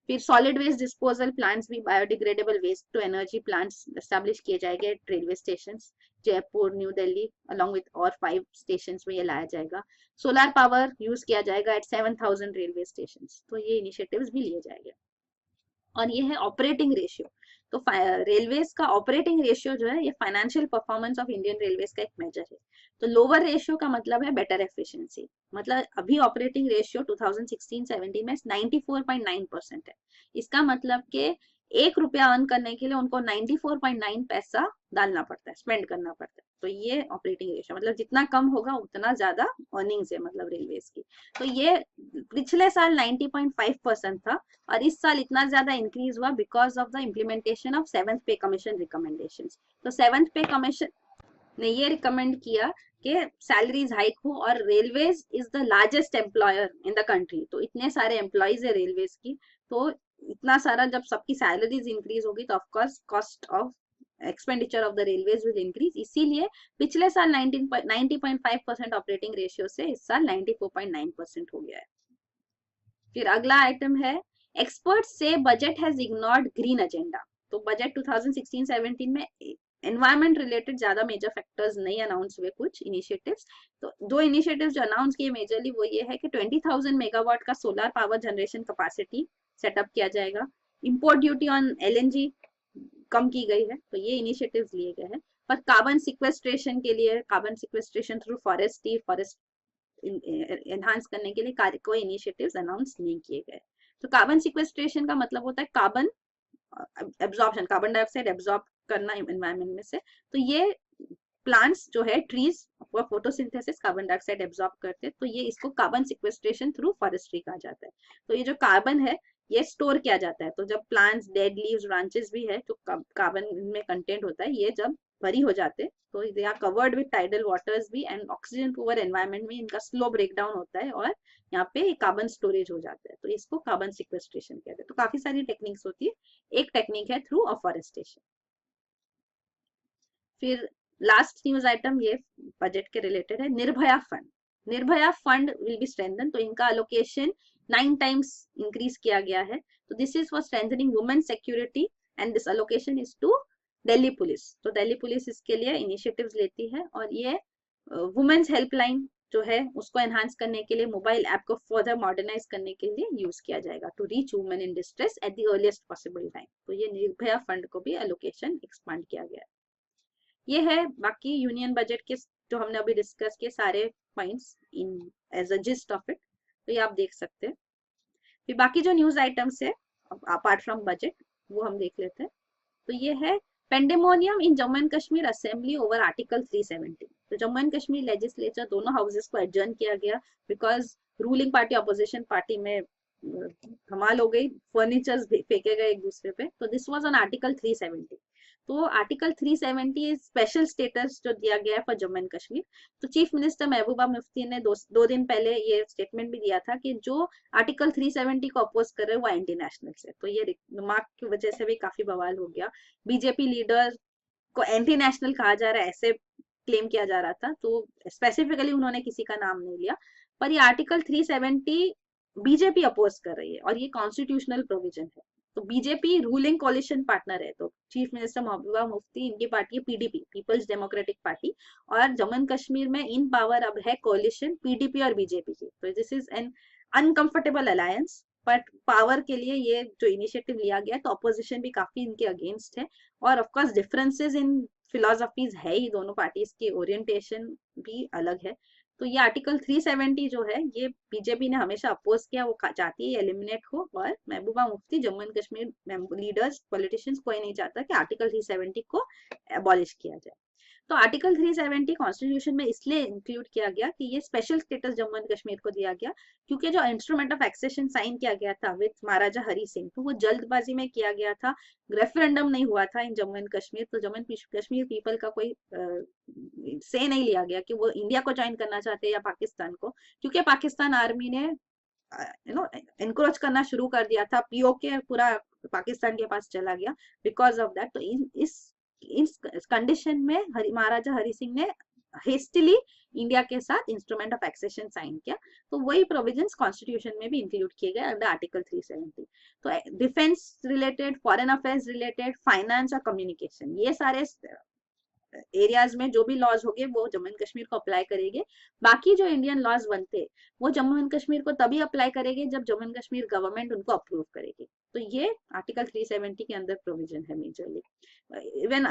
फिर सॉलिड वेस्ट डिस्पोजल प्लांट्स भी, biodegradable waste to energy plants establish किए जाएंगे at railway station, Jaipur, New Delhi along with और 5 स्टेशन में ये लाया जाएगा। सोलर पावर यूज किया जाएगा एट 7000 रेलवे स्टेशन। तो ये इनिशिएटिव्स भी लिए जाएंगे। और ये है ऑपरेटिंग रेशियो। तो रेलवेज का ऑपरेटिंग रेशियो जो है ये financial performance of Indian railways का एक मेजर है। तो लोअर रेशियो का मतलब है बेटर एफिशिएंसी। मतलब अभी ऑपरेटिंग रेशियो 2016-17 में 94.9% है। इसका मतलब कि 1 रुपया अर्न करने के लिए उनको 94.9 पैसा डालना पड़ता है, स्पेंड करना पड़ता है। तो ये ऑपरेटिंग रेशियो मतलब जितना कम होगा उतना ज्यादा अर्निंग्स है मतलब रेलवेज की। तो ये पिछले साल 90.5% था, और इस साल इतना ज्यादा इंक्रीज हुआ because of the implementation of 7th पे कमीशन रिकमेंडेशंस। तो 7th पे कमीशन ने ये रिकमेंड किया कि सैलरीज हाइक हो, और railways is the largest employer in the country. तो इतने सारे एम्प्लॉयज है रेलवेज की, तो इतना सारा जब सबकी सैलरीज इंक्रीज होगी तो of course cost of expenditure of the railways will increase. इसीलिए पिछले साल 90.5% ऑपरेटिंग रेशियो से इस साल 94.9% हो गया है। फिर अगला आइटम है एक्सपर्ट्स से budget has ignored green agenda. तो बजट 2016-17 में एनवायरमेंट रिलेटेड ज्यादा मेजर फैक्टर्स नहीं अनाउंस हुए, कुछ इनिशिएटिव्स। तो 2 इनिशिएटिव्स जो अनाउंस किए मेजरली वो ये है कि 20,000 मेगावाट का solar power generation capacity setup किया जाएगा। इंपोर्ट ड्यूटी ऑन LNG कम की गई है। तो ये इनिशिएटिव्स लिए गए हैं। पर कार्बन सिक्वेस्ट्रेशन के लिए, carbon sequestration through forest enhance करने के लिए कोई इनिशिएटिव्स अनाउंस नहीं किए गए। तो कार्बन सिक्वेस्ट्रेशन का मतलब होता है carbon absorption, carbon dioxide absorb करना एनवायरनमेंट में से। तो ये प्लांट्स जो है ट्रीज वो फोटोसिंथेसिस कार्बन डाइऑक्साइड एब्जॉर्ब करते हैं। तो ये इसको कार्बन सिक्वेस्ट्रेशन थ्रू फॉरेस्ट्री कहा जाता है। तो ये जो कार्बन है ये स्टोर किया जाता है। तो जब प्लांट्स डेड लीव्स ब्रांचेस भी है तो कार्बन में कंटेंट होता है, ये जब भरी हो जाते तो they are covered with tidal waters भी, एंड ऑक्सीजन पुअर एनवायरनमेंट में इनका स्लो ब्रेक डाउन होता है और यहाँ पे कार्बन स्टोरेज हो जाता है। तो इसको कार्बन सिक्वेस्ट्रेशन कहते हैं। तो काफी सारी टेक्निक्स होती है, एक टेक्निक है थ्रू अफॉरेस्टेशन। फिर लास्ट न्यूज आइटम ये बजट के रिलेटेड है, Nirbhaya fund. Nirbhaya fund will be strengthen. तो इनका अलोकेशन 9 टाइम्स इंक्रीज किया गया है। तो this is for strengthening women security, and this allocation is to Delhi police. तो दिल्ली पुलिस इसके लिए इनिशिएटिव्स लेती है, और ये वुमेन्स हेल्पलाइन जो है उसको एनहांस करने के लिए, मोबाइल ऐप को फर्दर मॉडर्नाइज करने के लिए यूज किया जाएगा to reach women in distress at the earliest possible time. तो ये निर्भया फंड को भी अलोकेशन एक्सपांड किया गया है। ये है बाकी यूनियन बजट के जो हमने अभी डिस्कस किए सारे points in as a gist of it. तो ये आप देख सकते हैं। फिर बाकी जो न्यूज आइटम्स है अपार्ट फ्रॉम बजट वो हम देख लेते हैं। तो ये है pandemonium in Jammu and Kashmir assembly over article 370। तो जम्मू एंड कश्मीर लेजिस्लेचर दोनों हाउसेस को एडजर्न किया गया because ruling party opposition party में धमाल हो गई, फर्नीचर्स फेंके गए एक दूसरे पे। तो दिस वाज ऑन आर्टिकल 370। तो आर्टिकल 370 स्पेशल स्टेटस जो दिया गया है फॉर जम्मू एंड कश्मीर। तो चीफ मिनिस्टर महबूबा मुफ्ती ने दो दिन पहले ये स्टेटमेंट भी दिया था कि जो आर्टिकल 370 को अपोज कर रहे हैं वो एंटी नेशनल है। तो ये रिमार्क की वजह से भी काफी बवाल हो गया। बीजेपी लीडर को एंटी नेशनल कहा जा रहा है ऐसे क्लेम किया जा रहा था। तो स्पेसिफिकली उन्होंने किसी का नाम नहीं लिया, पर ये आर्टिकल 370 बीजेपी अपोज कर रही है और ये कॉन्स्टिट्यूशनल प्रोविजन है। तो बीजेपी रूलिंग कोलिशन पार्टनर है। तो चीफ मिनिस्टर महबूबा मुफ्ती, इनकी पार्टी है PDP, पीपल्स डेमोक्रेटिक पार्टी, और जम्मू एंड कश्मीर में इन पावर अब है कोलिशन PDP और बीजेपी की। तो this is an uncomfortable alliance, but power के लिए ये जो इनिशिएटिव लिया गया तो अपोजिशन भी काफी इनके अगेंस्ट है। और ऑफकोर्स डिफरेंसेस इन फिलोसफीज है ही, दोनों पार्टीज की ओरिएंटेशन भी अलग है। तो ये आर्टिकल 370 जो है ये बीजेपी ने हमेशा अपोज किया, वो चाहती है एलिमिनेट हो। और Mehbooba Mufti, Jammu and Kashmir leaders, politicians कोई नहीं चाहता कि आर्टिकल 370 को एबॉलिश किया जाए। तो आर्टिकल 370 कॉन्स्टिट्यूशन में इसलिए इंक्लूड किया गया कि ये special status Jammu and Kashmir को दिया गया, क्योंकि जो इंस्ट्रूमेंट ऑफ एक्सेशन साइन किया गया था विद महाराजा हरि सिंह, तो वो जल्दबाजी में किया गया था, रेफरेंडम नहीं हुआ था इन जम्मू एंड कश्मीर। तो जम्मू एंड कश्मीर पीपल का कोई से नहीं लिया गया कि वो इंडिया को ज्वाइन करना चाहते हैं या पाकिस्तान को, क्योंकि पाकिस्तान आर्मी ने एनक्रोच करना शुरू कर दिया था, पीओके पूरा पाकिस्तान के पास चला गया बिकॉज ऑफ दैट। तो इस कंडीशन में महाराजा हरि सिंह ने हेस्टिली इंडिया के साथ इंस्ट्रूमेंट ऑफ एक्सेशन साइन किया। तो वही प्रोविजंस कॉन्स्टिट्यूशन में भी इंक्लूड किए गए अंडर आर्टिकल 370। तो defence related, foreign affairs related, finance और कम्युनिकेशन, ये सारे एरियाज में जो भी लॉज होंगे वो जम्मू एंड कश्मीर को अप्लाई करेंगे। बाकी जो इंडियन लॉज बनते वो जम्मू एंड कश्मीर को तभी अप्लाई करेंगे जब जम्मू एंड कश्मीर गवर्नमेंट उनको अप्रूव करेगी। तो ये आर्टिकल 370 के अंदर प्रोविजन है मेजरली। इवन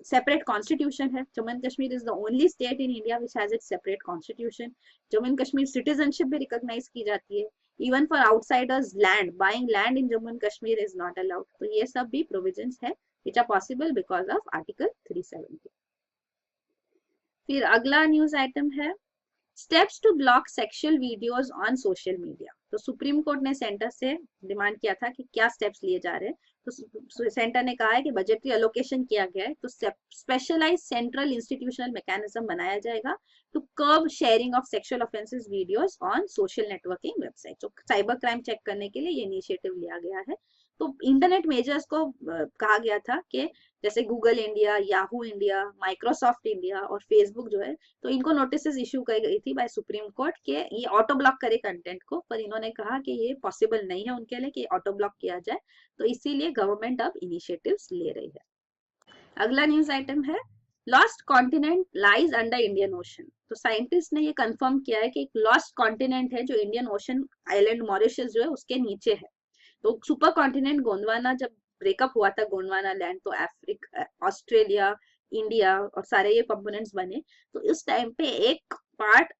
सेपरेट कॉन्स्टिट्यूशन है। Jammu and Kashmir is the only state in India which has its separate constitution. Jammu and Kashmir citizenship भी रिकॉग्नाइज की जाती है। Even for outsiders land, buying land in Jammu and Kashmir is not allowed. तो ये सब भी प्रोविजंस है which are possible because of article 370। फिर अगला न्यूज आइटम है steps to block sexual videos on social media. तो सुप्रीम कोर्ट ने सेंटर से डिमांड किया था कि क्या स्टेप्स लिए जा रहे हैं। तो सेंटर ने कहा है कि बजटरी एलोकेशन किया गया है, तो स्पेशलाइज सेंट्रल इंस्टीट्यूशनल मैकेनिज्म बनाया जाएगा to curb sharing of sexual offences videos on social networking website. तो साइबर क्राइम चेक करने के लिए ये इनिशिएटिव लिया गया है। तो इंटरनेट मेजर्स को कहा गया था कि जैसे Google India, Yahoo India, Microsoft India और फेसबुक जो है, तो इनको नोटिस इशू की गई थी बाय सुप्रीम कोर्ट के ये ऑटो ब्लॉक करे कंटेंट को, पर इन्होंने कहा कि ये पॉसिबल नहीं है उनके लिए कि ऑटो ब्लॉक किया जाए। तो इसीलिए गवर्नमेंट अब इनिशिएटिव्स ले रही है। अगला न्यूज आइटम है lost continent lies under Indian ocean. तो साइंटिस्ट ने ये कंफर्म किया है कि एक लॉस्ट कॉन्टिनेंट है जो इंडियन ओशन आइलैंड मॉरिशस जो है उसके नीचे है। तो सुपर कॉन्टिनेंट गोंडवाना जब ब्रेकअप हुआ था, गोंडवाना लैंड, तो अफ्रीका, ऑस्ट्रेलिया, इंडिया और सारे ये कंपोनेंट्स बने। तो इस टाइम पे एक पार्ट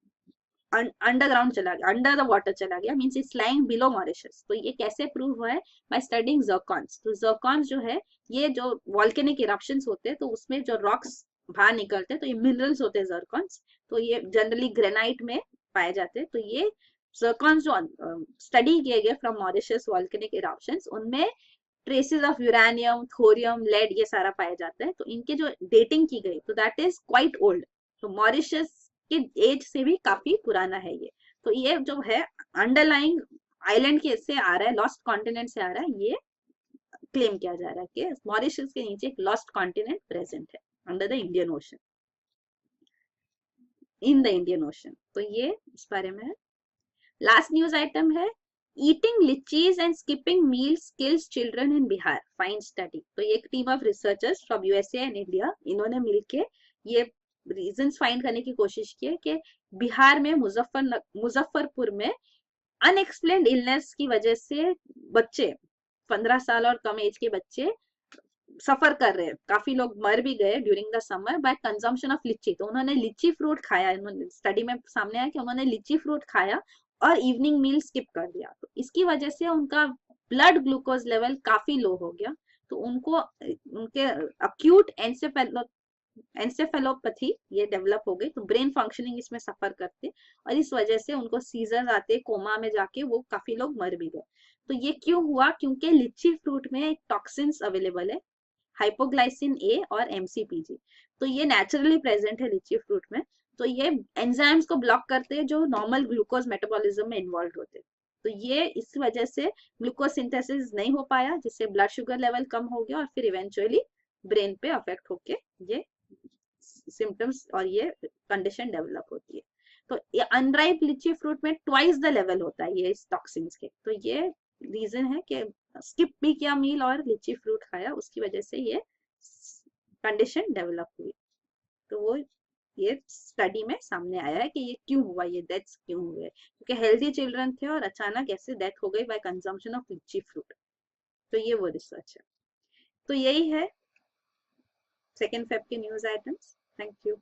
अंडरग्राउंड चला गया, अंडर द वाटर चला गया, means it's lying below Mauritius. तो ये कैसे प्रूव हुआ है? By studying zircons. तो ज़रकॉन्स जो है ये जो वॉल्केनिक इरप्शंस होते हैं तो उसमें जो रॉक्स बाहर निकलते हैं तो ये मिनरल्स होते हैं ज़रकॉन्स। तो ये जनरली ग्रेनाइट में पाए जाते हैं। तो ये ज़रकॉन्स जो स्टडी किए गए फ्रॉम मॉरिशस वॉल्केनिक इरप्शंस, उनमें traces of uranium, thorium, lead ये सारा पाया जाता है। तो इनके जो डेटिंग की गई तो दैट इज क्वाइट ओल्ड। तो मॉरिशस के एज से भी काफी पुराना है ये। तो ये जो है अंडरलाइंग आइलैंड के से आ रहा है, लॉस्ट कॉन्टिनेंट से आ रहा है, ये क्लेम किया जा रहा है कि मॉरिशस के नीचे एक लॉस्ट कॉन्टिनेंट प्रेजेंट है under the Indian ocean, in the Indian ocean. तो ये इस बारे में है। लास्ट न्यूज आइटम है eating lychees and skipping meals kills children in Bihar, finds study. तो ये एक team of researchers from USA and India, इन्होंने मिलके ये रीजंस फाइंड करने की कोशिश की है कि बिहार में मुजफ्फरपुर में अनएक्सप्लेन्ड इलनेस की वजह से बच्चे, 15 साल और कम एज के बच्चे सफर कर रहे हैं। काफी लोग मर भी गए during the summer by consumption of litchi. तो उन्होंने लिची फ्रूट खाया, स्टडी में सामने आया कि उन्होंने लिची फ्रूट खाया और इवनिंग मील स्किप कर दिया। तो इसकी वजह से उनका ब्लड ग्लूकोज लेवल काफी लो हो गया। तो उनको उनके अक्यूट एंसेफेलोपैथी ये डेवलप हो गई। तो ब्रेन फंक्शनिंग इसमें सफर करते और इस वजह से उनको सीजर आते, कोमा में जाके वो काफी लोग मर भी गए। तो ये क्यों हुआ? क्योंकि लिची फ्रूट में एक टॉक्सिन्स अवेलेबल है, हाइपोग्लाइसिन ए और एमसीपीजी। तो ये नेचुरली प्रेजेंट है लीची फ्रूट में। तो ये एंजाइम्स को ब्लॉक करते हैं जो नॉर्मल ग्लूकोज मेटाबॉलिज्म में इन्वॉल्व होते हैं। तो ये इस वजह से ग्लूकोज सिंथेसिस नहीं हो पाया, जिससे ब्लड शुगर लेवल कम हो गया और फिर इवेंचुअली ब्रेन पे अफेक्ट होके ये सिम्टम्स और ये कंडीशन डेवलप होती है। तो ये अनराइप लीची फ्रूट में ट्वाइस द लेवल होता है ये इस टॉक्सिन्स के। तो ये रीजन है कि स्किप भी किया मील और लीची फ्रूट खाया, उसकी वजह से ये कंडीशन डेवलप हुई। तो वो ये स्टडी में सामने आया है कि ये क्यों हुआ, ये डेथ्स क्यों हुए, क्योंकि हेल्दी चिल्ड्रन थे और अचानक ऐसे डेथ हो गई बाय कंजम्पशन ऑफ लीची फ्रूट। तो ये वो रिसर्च है। तो यही है 2 फेब के न्यूज आइटम्स। Thank you.